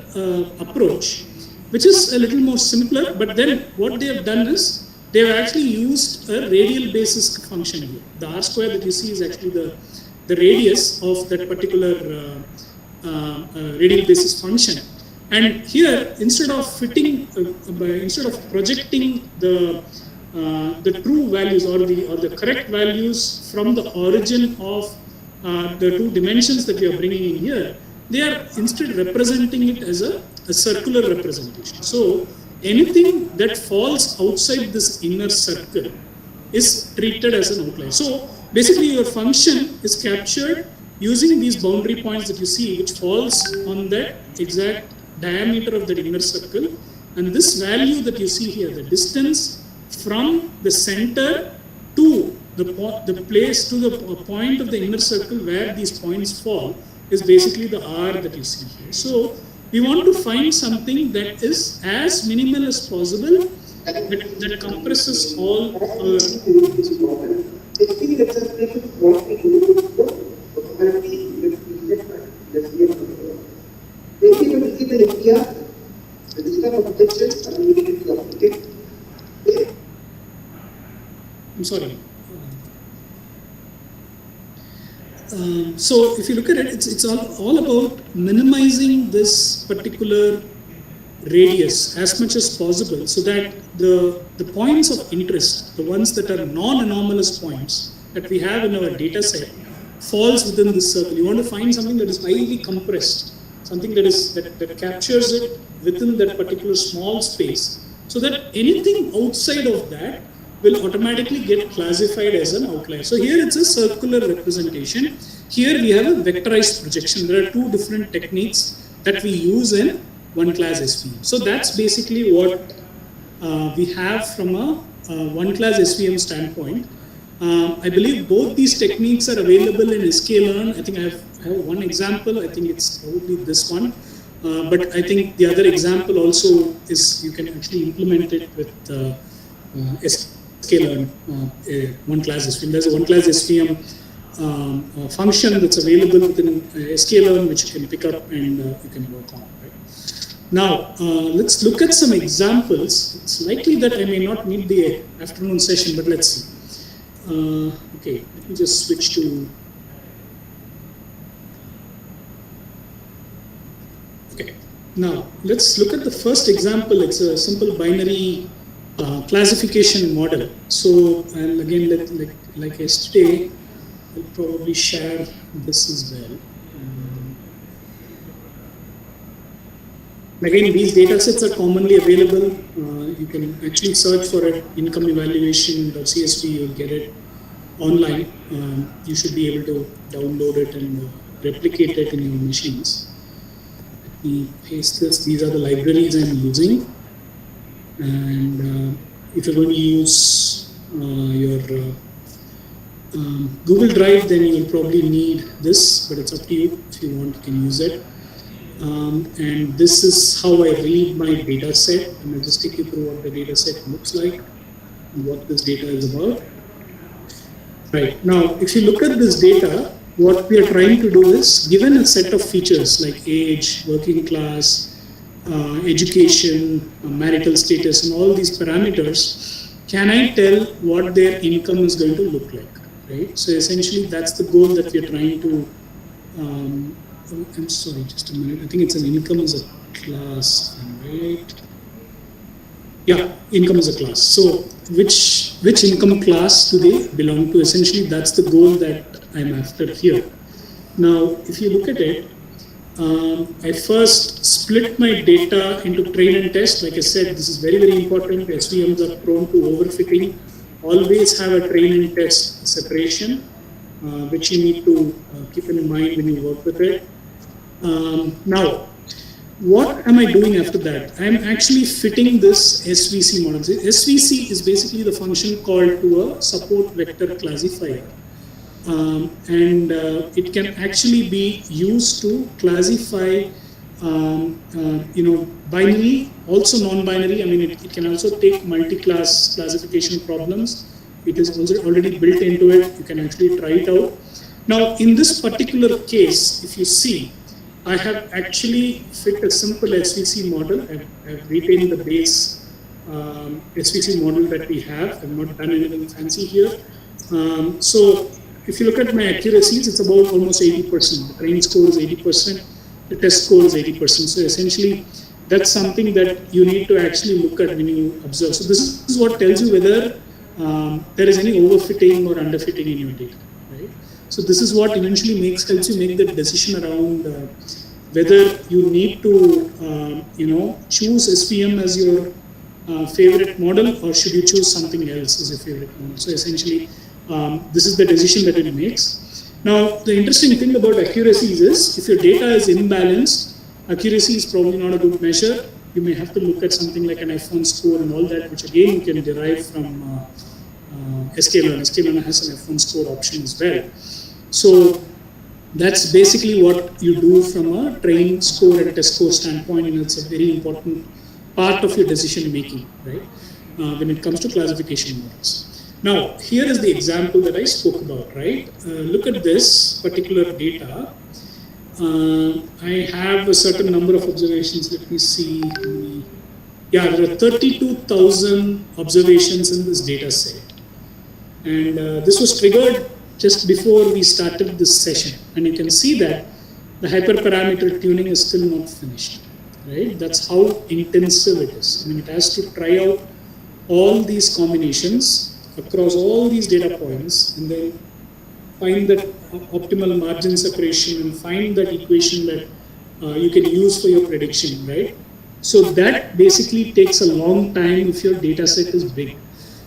approach, which is a little more simpler, but then what they have done is, they have actually used a radial basis function here. The R square that you see is actually the the radius of that particular radial basis function. And here, instead of projecting the true values or the correct values from the origin of the two dimensions that we are bringing in here, they are instead representing it as a circular representation. So anything that falls outside this inner circle is treated as an outlier. So basically your function is captured using these boundary points that you see, which falls on that exact diameter of the inner circle. And this value that you see here, the distance from the center to the place, to the point of the inner circle where these points fall, is basically the R that you see here. So we want to find something that is as minimal as possible, that compresses all our. I'm sorry. So if you look at it, it's all about minimizing this particular radius as much as possible, so that the points of interest, the ones that are non-anomalous points that we have in our data set, falls within this circle. You want to find something that is highly compressed, something that captures it within that particular small space, so that anything outside of that will automatically get classified as an outlier. So here it's a circular representation. Here we have a vectorized projection. There are two different techniques that we use in one class SVM. So that's basically what we have from a one class SVM standpoint. I believe both these techniques are available in sklearn. I think I have one example. I think it's probably this one. But I think the other example also is you can actually implement it with sklearn, one class SVM. There's a one class SVM function that's available within sklearn, which you can pick up and you can work on. Right? Now, let's look at some examples. It's likely that I may not need the afternoon session, but let's see. Okay, let me just switch to. Okay, now let's look at the first example. It's a simple binary classification model. So, and again, like yesterday, I'll probably share this as well. Again, these data sets are commonly available. You can actually search for it, income evaluation.csv, you'll get it online. You should be able to download it and replicate it in your machines. Let me paste this. These are the libraries I'm using. And if you're going to use your Google Drive, then you will probably need this, but it's up to you. If you want, you can use it. And this is how I read my data set. And I'll just take you through what the data set looks like and what this data is about. Right, now if you look at this data, what we are trying to do is, given a set of features like age, working class, education, marital status, and all these parameters, can I tell what their income is going to look like, right? So essentially that's the goal that we are trying to I'm sorry, just a minute. I think it's an income as a class, right? Yeah, income as a class. So which income class do they belong to? Essentially, that's the goal that I'm after here. Now, if you look at it, I first split my data into train and test. Like I said, this is very, very important. SVMs are prone to overfitting. Always have a train and test separation, which you need to keep in mind when you work with it. Now, what am I doing after that? I'm actually fitting this SVC model. So SVC is basically the function called to a support vector classifier. And it can actually be used to classify, binary, also non-binary. I mean, it can also take multi-class classification problems. It is also already built into it. You can actually try it out. Now, in this particular case, if you see, I have actually fit a simple SVC model. I've retained the base SVC model that we have. I've not done anything fancy here. So if you look at my accuracies, it's about almost 80%. The training score is 80%, the test score is 80%. So essentially, that's something that you need to actually look at when you observe. So this is what tells you whether there is any overfitting or underfitting in your data, right? So this is what eventually helps you make the decision around whether you need to, choose SVM as your favorite model, or should you choose something else as your favorite model. So essentially, this is the decision that it makes. Now, the interesting thing about accuracies is, if your data is imbalanced, accuracy is probably not a good measure. You may have to look at something like an F1 score and all that, which again you can derive from sklearn. Sklearn has an F1 score option as well. So that's basically what you do from a train score and test score standpoint, and it's a very important part of your decision making, right? When it comes to classification models. Now, here is the example that I spoke about, right? Look at this particular data. I have a certain number of observations. Let me see. Yeah, there are 32,000 observations in this data set. And this was triggered just before we started this session. And you can see that the hyperparameter tuning is still not finished, right? That's how intensive it is. I mean, it has to try out all these combinations across all these data points, and then find that optimal margin separation and find that equation that you can use for your prediction, right? So that basically takes a long time if your data set is big.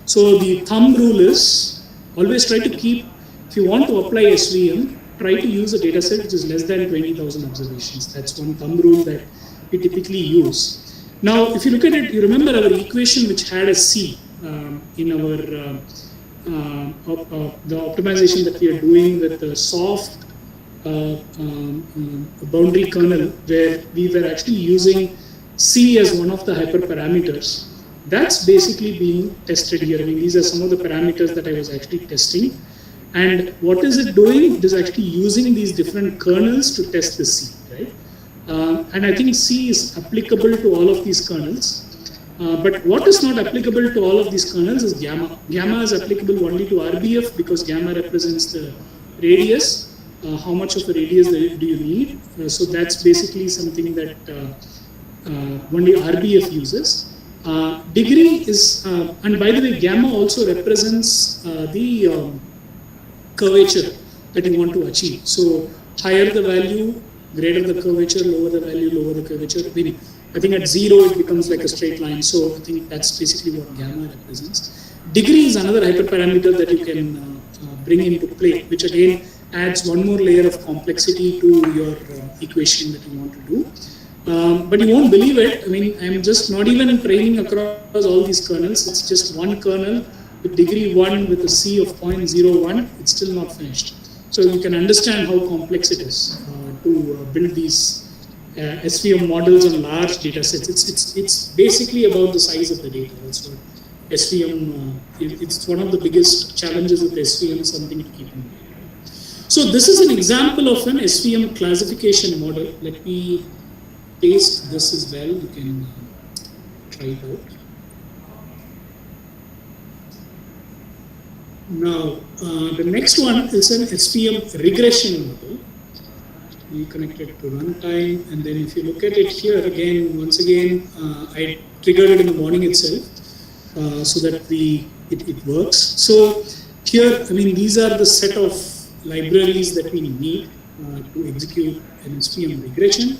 So the thumb rule is always try to keep, if you want to apply SVM, try to use a data set which is less than 20,000 observations. That's one thumb rule that we typically use. Now, if you look at it, you remember our equation which had a C in our the optimization that we are doing with the soft boundary kernel, where we were actually using C as one of the hyperparameters. That's basically being tested here. I mean, these are some of the parameters that I was actually testing. And what is it doing? It is actually using these different kernels to test the C, right? And I think C is applicable to all of these kernels. But what is not applicable to all of these kernels is gamma. Gamma is applicable only to RBF because gamma represents the radius. How much of a radius do you need? So that's basically something that only RBF uses. Degree is, and by the way, gamma also represents the curvature that you want to achieve. So higher the value, greater the curvature, lower the value, lower the curvature. I think at 0 it becomes like a straight line. So I think that's basically what gamma represents. Degree is another hyperparameter that you can bring into play, which again adds one more layer of complexity to your equation that you want to do. But you won't believe it. I mean, I'm just not even training across all these kernels. It's just one kernel with degree 1 with a C of 0.01. It's still not finished. So you can understand how complex it is to build these SVM models on large data sets. It's basically about the size of the data. That's what SVM, it's one of the biggest challenges with SVM, something to keep in mind. So this is an example of an SVM classification model. Let me paste this as well. You can try it out. Now, the next one is an SVM regression model. We connect it to runtime, and then if you look at it here again, once again, I triggered it in the morning itself so that it works. So here, I mean, these are the set of libraries that we need to execute an SVM regression.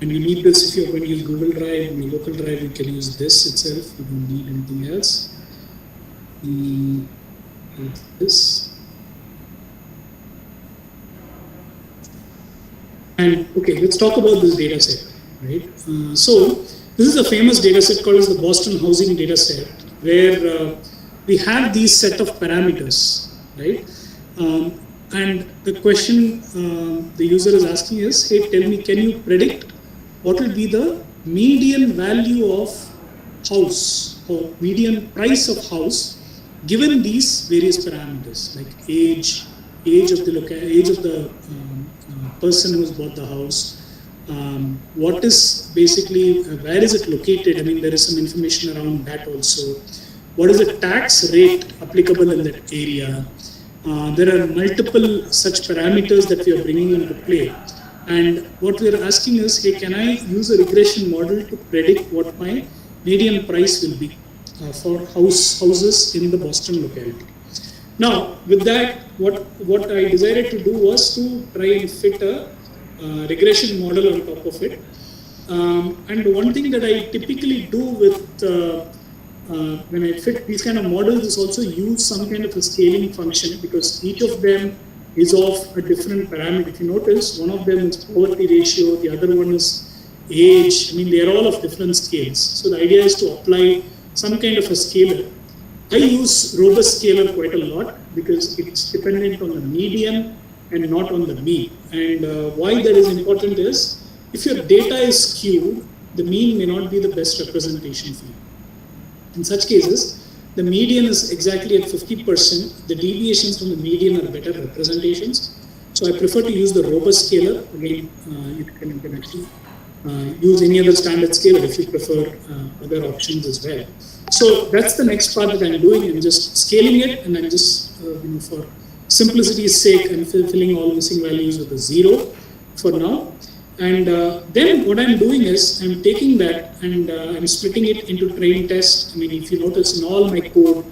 And you need this if you're going to use Google Drive. In your local drive, you can use this itself. You don't need anything else. This. And okay, let's talk about this data set, right? So this is a famous data set called as the Boston housing data set, where we have these set of parameters, right? And the question the user is asking is, hey, tell me, can you predict what will be the median value of house or median price of house given these various parameters like age of the person who has bought the house, what is basically, where is it located? I mean, there is some information around that also. what is the tax rate applicable in that area. There are multiple such parameters that we are bringing into play. And what we are asking is, hey, can I use a regression model to predict what my median price will be for houses in the Boston locality? Now, with that, what I decided to do was to try and fit a regression model on top of it. And one thing that I typically do with when I fit these kind of models is also use some kind of a scaling function, because each of them is of a different parameter. If you notice, one of them is poverty ratio, the other one is age. I mean, they are all of different scales. So the idea is to apply some kind of a scaler. I use robust scaler quite a lot because it's dependent on the median and not on the mean. And why that is important is, if your data is skewed, the mean may not be the best representation for you. In such cases, the median is exactly at 50%. The deviations from the median are better representations. So I prefer to use the robust scaler. Again, you can actually use any other standard scaler if you prefer other options as well. So that's the next part that I'm doing. I'm just scaling it, and I'm just, for simplicity's sake, I'm filling all missing values with a 0 for now. And then what I'm doing is I'm taking that and I'm splitting it into train test. I mean, if you notice in all my code,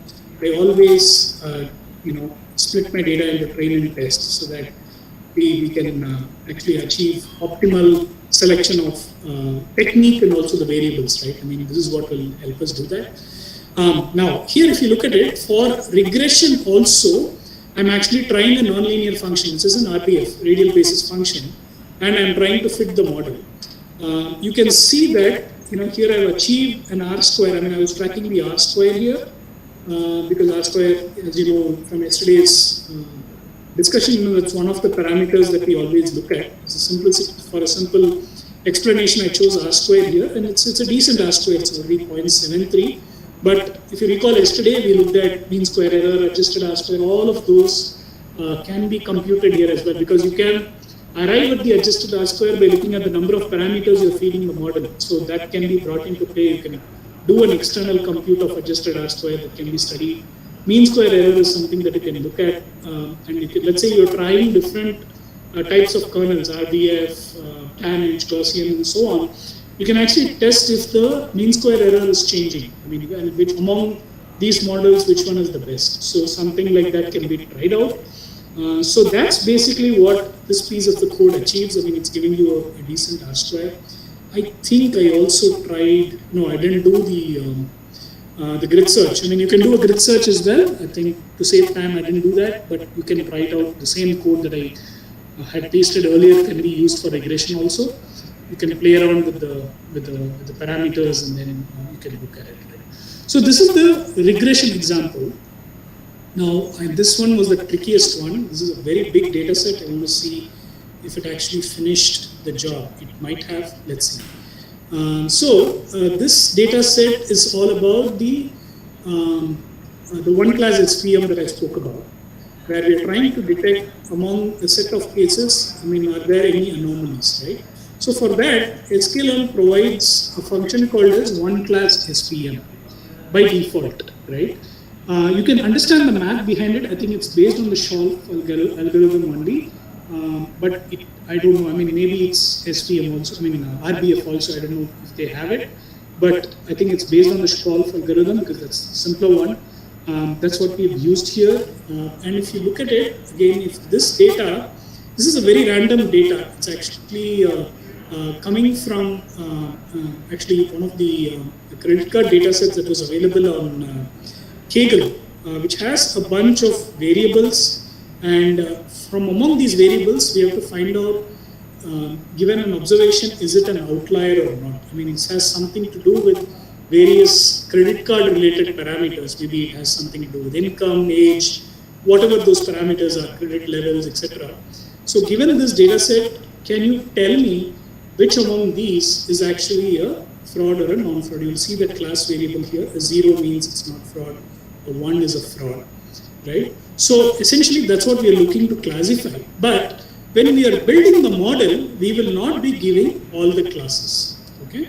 I always, split my data into train and test so that we can actually achieve optimal selection of technique and also the variables, right? I mean, this is what will help us do that. Now, here, if you look at it, for regression also, I'm actually trying a nonlinear function. This is an RBF, radial basis function. And I'm trying to fit the model. You can see that, here I've achieved an R square. I mean, I was tracking the R square here because R square, as you know from yesterday's discussion, it's one of the parameters that we always look at. For a simple explanation, I chose R square here, and it's a decent R square. It's already 0.73. But if you recall, yesterday we looked at mean square error, adjusted R square. All of those can be computed here as well, because you can arrive at the adjusted R square by looking at the number of parameters you're feeding the model. So that can be brought into play. You can do an external compute of adjusted R square that can be studied. Mean square error is something that you can look at. And you can, let's say you're trying different types of kernels, RDF, TANH, Gaussian, and so on. You can actually test if the mean square error is changing. I mean, which among these models, which one is the best. So something like that can be tried out. So that's basically what this piece of the code achieves. I mean, it's giving you a decent R square. I think I also tried, no, I didn't do the grid search. I mean, you can do a grid search as well. I think to save time, I didn't do that, but you can write out the same code that I had pasted earlier can be used for regression also. You can play around with the parameters, and then you can look at it. Right? So this is the regression example. Now, this one was the trickiest one. This is a very big data set. I want to see if it actually finished the job. It might have. Let's see. This data set is all about the one class SPM that I spoke about, where we are trying to detect among a set of cases, I mean, are there any anomalies, right? So for that, sklearn provides a function called as one class SPM by default, right? You can understand the math behind it. I think it's based on the Scholz algorithm only, but I don't know. I mean, maybe it's SPM also. I mean, RBF also. I don't know if they have it, but I think it's based on the Scholz algorithm because that's the simpler one. That's what we've used here. And if you look at it again, if this data, this is a very random data. It's actually coming from actually one of the credit card data sets that was available on Kaggle, which has a bunch of variables, and from among these variables we have to find out, given an observation, is it an outlier or not. I mean, it has something to do with various credit card related parameters. Maybe it has something to do with income, age, whatever those parameters are, credit levels, etc. So given this data set, can you tell me which among these is actually a fraud or a non-fraud? You'll see that class variable here. A 0 means it's not fraud. A 1 is a fraud, right? So essentially that's what we are looking to classify. But when we are building the model, we will not be giving all the classes, okay?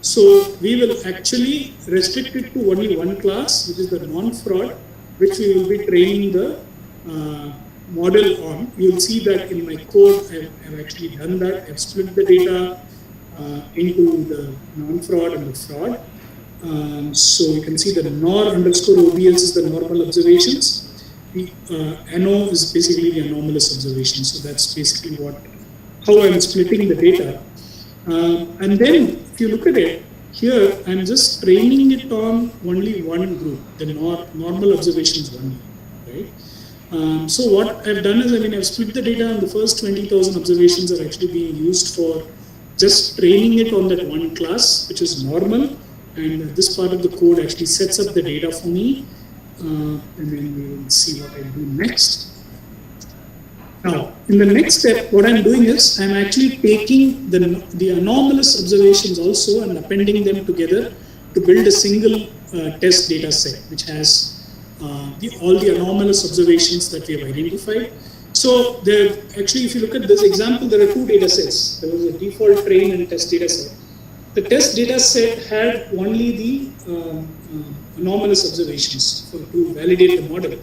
So we will actually restrict it to only one class, which is the non-fraud, which we will be training the model on. You will see that in my code, I've actually done that. I've split the data into the non-fraud and the fraud. So you can see the NOR underscore OBS is the normal observations. The NO is basically the anomalous observations. So that's basically how I'm splitting the data. And then if you look at it, here I'm just training it on only one group, the normal observations only, right? So what I've done is, I've split the data, and the first 20,000 observations are actually being used for just training it on that one class, which is normal. And this part of the code actually sets up the data for me. And then we will see what I do next. Now, in the next step, what I'm doing is I'm actually taking the anomalous observations also and appending them together to build a single test data set, which has all the anomalous observations that we have identified. So actually, if you look at this example, there are two data sets. There was a default train and test data set. The test data set had only the anomalous observations to validate the model.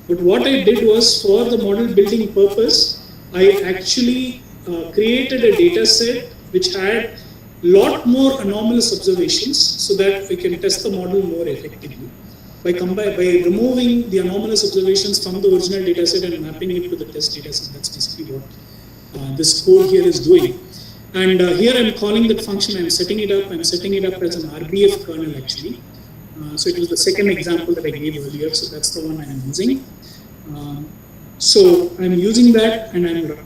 But what I did was, for the model building purpose, I actually created a data set which had lot more anomalous observations so that we can test the model more effectively. By removing the anomalous observations from the original data set and mapping it to the test data set, that's basically what this code here is doing. And here I'm calling that function, I'm setting it up as an RBF kernel actually. So it was the second example that I gave earlier, so that's the one I'm using. So I'm using that and I'm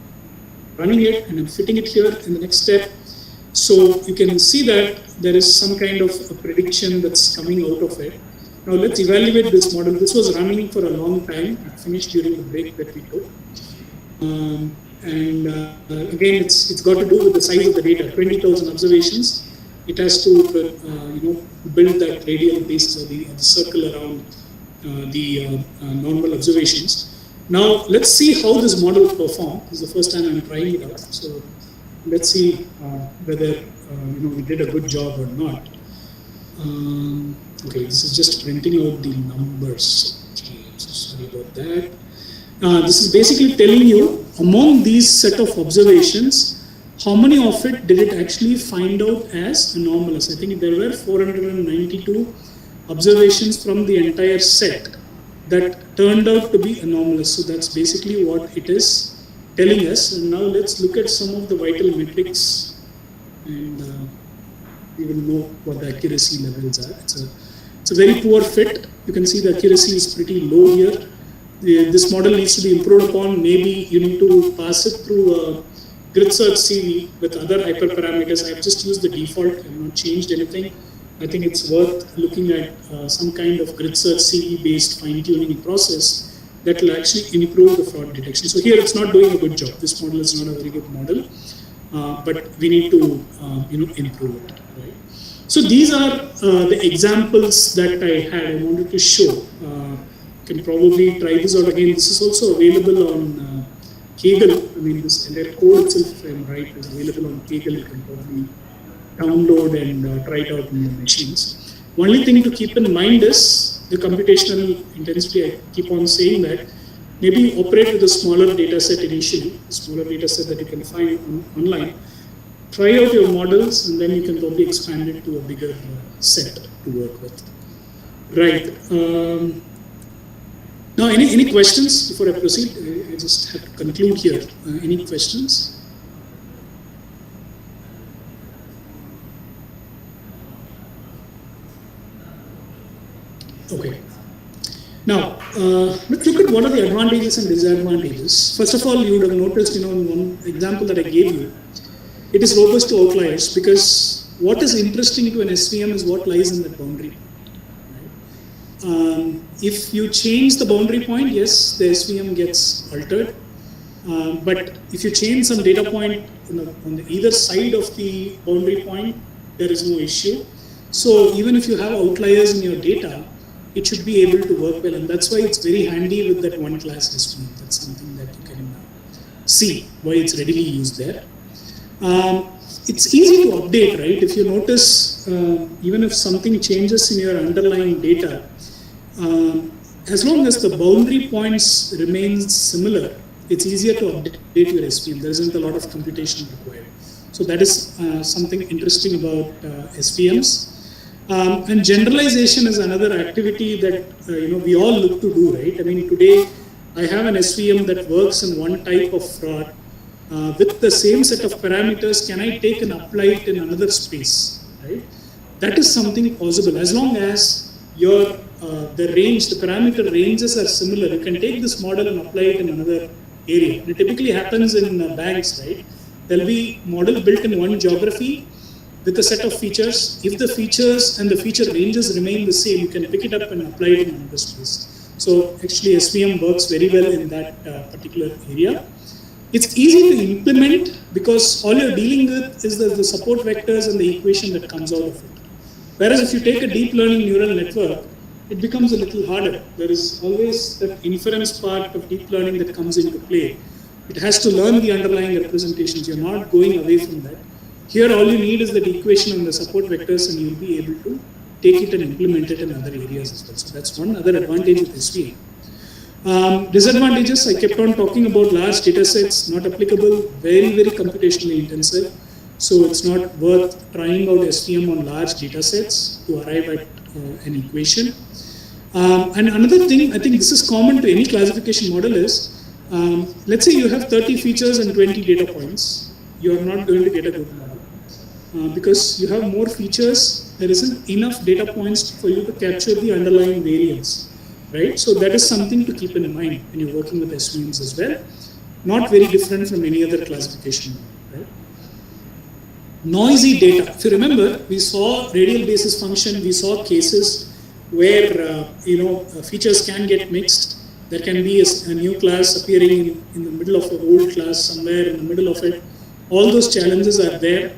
running it and I'm fitting it here in the next step. So you can see that there is some kind of a prediction that's coming out of it. Now let's evaluate this model. This was running for a long time. It finished during the break that we took. Again, it's got to do with the size of the data, 20,000 observations. It has to build that radial basis or the circle around the normal observations. Now let's see how this model performed. This is the first time I'm trying it out. So let's see whether we did a good job or not. Okay, this is just printing out the numbers. Okay, so sorry about that. This is basically telling you, among these set of observations, how many of it did it actually find out as anomalous. I think there were 492 observations from the entire set that turned out to be anomalous. So that's basically what it is telling us. And now let's look at some of the vital metrics, and we will know what the accuracy levels are. It's a very poor fit. You can see the accuracy is pretty low here. This model needs to be improved upon. Maybe you need to pass it through a grid search CV with other hyperparameters. I've just used the default. I've not changed anything. I think it's worth looking at some kind of grid search CV based fine-tuning process that will actually improve the fraud detection. So here it's not doing a good job. This model is not a very good model, but we need to improve it. Right? So these are the examples that I wanted to show. You can probably try this out again. This is also available on Kaggle. I mean, this entire code itself, if I'm right, is available on Kaggle. You can probably download and try it out on your machines. Only thing to keep in mind is the computational intensity. I keep on saying that maybe operate with a smaller data set initially, a smaller data set that you can find online. Try out your models, and then you can probably expand it to a bigger set to work with. Right. Now, any questions before I proceed? I just have to conclude here. Any questions? Okay. Now, let's look at what are the advantages and disadvantages. First of all, you would have noticed, in one example that I gave you, it is robust to outliers, because what is interesting to an SVM is what lies in that boundary. If you change the boundary point, yes, the SVM gets altered. But if you change some data point on the either side of the boundary point, there is no issue. So even if you have outliers in your data, it should be able to work well. And that's why it's very handy with that one class SVM. That's something that you can see why it's readily used there. It's easy to update, right? If you notice, even if something changes in your underlying data, as long as the boundary points remain similar, it's easier to update your SVM. There isn't a lot of computation required. So that is something interesting about SVMs. And generalization is another activity that we all look to do, right? I mean, today I have an SVM that works in one type of fraud. With the same set of parameters, can I take and apply it in another space, right? That is something possible as long as your the parameter ranges are similar. You can take this model and apply it in another area. It typically happens in banks, right? There'll be model built in one geography with a set of features. If the features and the feature ranges remain the same, you can pick it up and apply it in another space. So actually SVM works very well in that particular area. It's easy to implement because all you're dealing with is the support vectors and the equation that comes out of it. Whereas if you take a deep learning neural network, it becomes a little harder. There is always that inference part of deep learning that comes into play. It has to learn the underlying representations. You're not going away from that. Here all you need is that equation and the support vectors, and you'll be able to take it and implement it in other areas as well. So that's one other advantage of SVM. Disadvantages, I kept on talking about large data sets, not applicable, very, very computationally intensive. So it's not worth trying out SVM on large data sets to arrive at an equation. And another thing, I think this is common to any classification model is, let's say you have 30 features and 20 data points. You are not going to get a good model. Because you have more features, there isn't enough data points for you to capture the underlying variance. Right? So that is something to keep in mind when you're working with SVMs as well. Not very different from any other classification model. Right? Noisy data. If you remember, we saw radial basis function, we saw cases where features can get mixed. There can be a new class appearing in the middle of an old class, somewhere in the middle of it. All those challenges are there.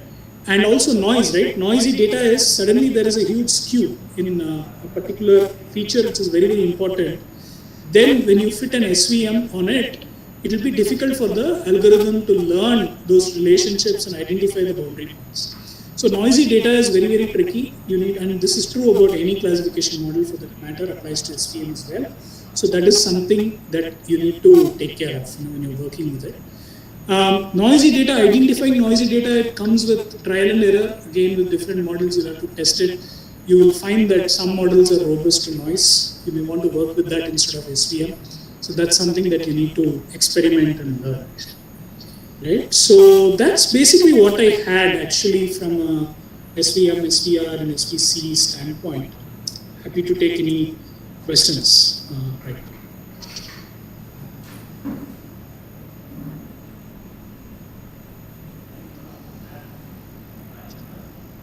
And also noise, right? Noisy data is suddenly there is a huge skew in a particular feature which is very, very important. Then when you fit an SVM on it, it will be difficult for the algorithm to learn those relationships and identify the boundary points. So noisy data is very, very tricky. You need, and this is true about any classification model for that matter, applies to SVM as well. So that is something that you need to take care of when you're working with it. Noisy data, identifying noisy data, it comes with trial and error. Again, with different models, you have to test it. You will find that some models are robust to noise. You may want to work with that instead of SVM. So that's something that you need to experiment and learn. Right? So that's basically what I had actually from a SVM, SVR, and SVC standpoint. Happy to take any questions right now.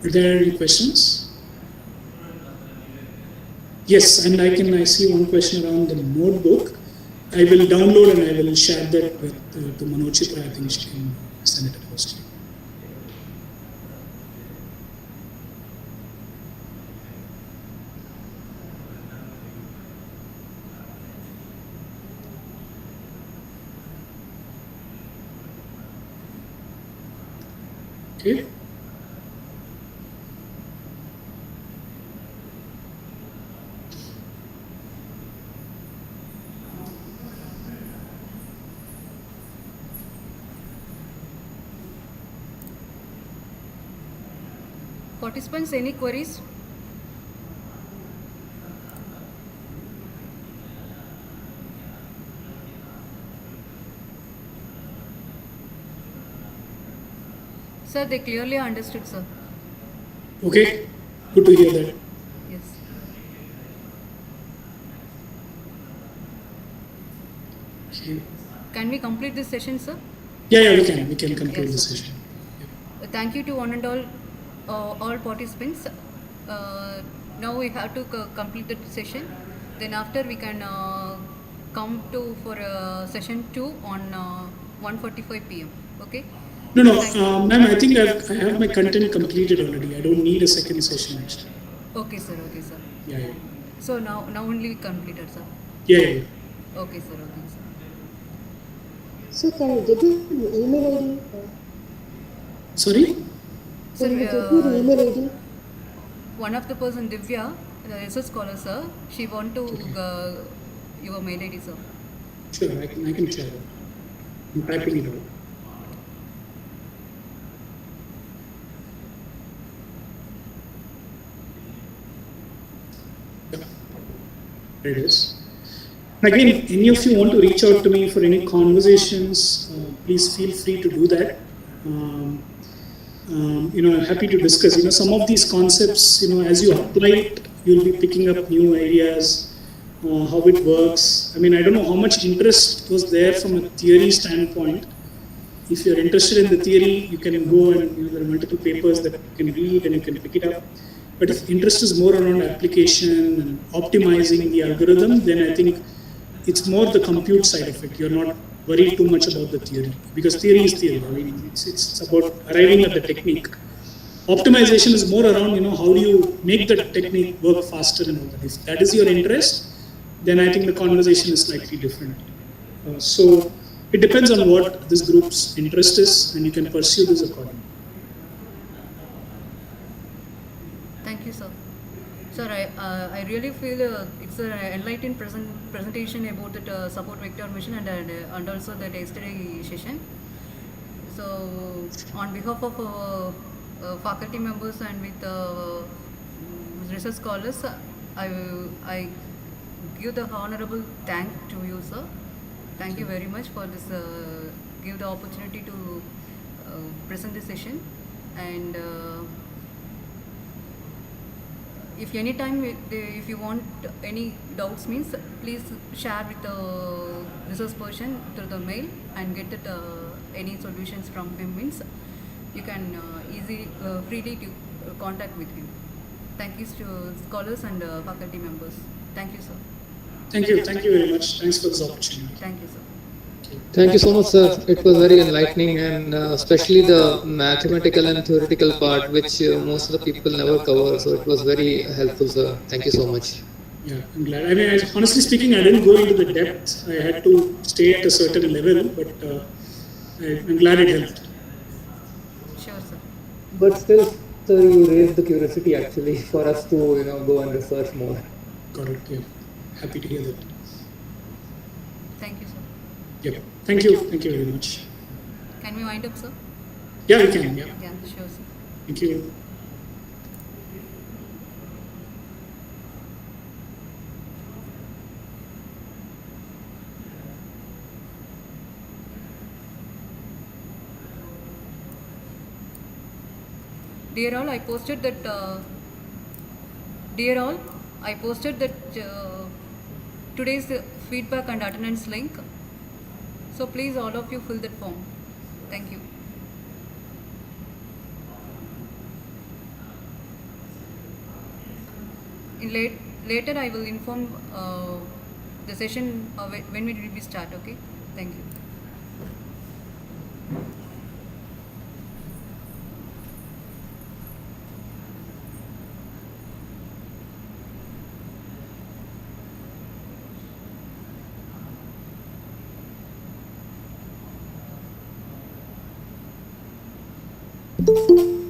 Are there any questions? Yes, and I see one question around the notebook. I will download and I will share that with to Manochitra. I think she can send it across to you. Okay. Participants, any queries? Sir, they clearly understood, sir. Okay, good to hear that. Yes. Okay. Can we complete this session, sir? Yeah, we can conclude the session. Thank you to one and all participants. Now we have to complete the session. Then after we can come to for session 2 on 1:45 p.m. Okay? No, ma'am, I think I have my content completed already. I don't need a second session actually. Okay, sir. Okay, sir. Yeah. So now only we completed, sir. Yeah. Okay, sir. Okay, sir. So can I get your email ID? Sorry? Sir, Can you get your email ID? One of the person, Divya, the research scholar, sir, she want to your mail ID, sir. Sure, I can share it. I'm typing it out. Yeah. There it is. Again, if any of you want to reach out to me for any conversations, please feel free to do that. I'm happy to discuss. Some of these concepts, as you apply it, you'll be picking up new ideas, how it works. I don't know how much interest was there from a theory standpoint. If you're interested in the theory, you can go and there are multiple papers that you can read and you can pick it up. But if interest is more around application and optimizing the algorithm, then I think it's more the compute side of it. You're not worried too much about the theory, because theory is theory. It's about arriving at the technique. Optimization is more around, how do you make the technique work faster and all that. If that is your interest, then I think the conversation is slightly different. So it depends on what this group's interest is, and you can pursue this accordingly. Thank you, sir. Sir, I really feel it's an enlightening presentation about the support vector mission and also the yesterday session. So, on behalf of faculty members and with research scholars, I give the honorable thank to you, sir. Thank you very much for this give the opportunity to present this session. And if any time if you want any doubts means, please share with the resource person through the mail and get it, any solutions from him means you can freely to contact with him. Thank you to scholars and faculty members. Thank you, sir. Thank you very much. Thanks for this opportunity. Thank you, sir. Thank you so much, sir. It was very enlightening, and especially the mathematical and theoretical part, which most of the people never cover. So it was very helpful, sir. Thank you so much. Yeah, I'm glad. Honestly speaking, I didn't go into the depth. I had to stay at a certain level, but I'm glad it helped. Sure, sir. But still, sir, you raised the curiosity actually for us to go and research more. Got it. Yeah. Happy to hear that. Thank you, sir. Yeah. Thank you. Thank you very much. Can we wind up, sir? Yeah, we can. Yeah. Yeah, sure, sir. Thank you. Dear all, I posted that. Dear all, I posted that today's feedback and attendance link. So please, all of you, fill that form. Thank you. Later, I will inform the session when we will start. Okay. Thank you. Thank you.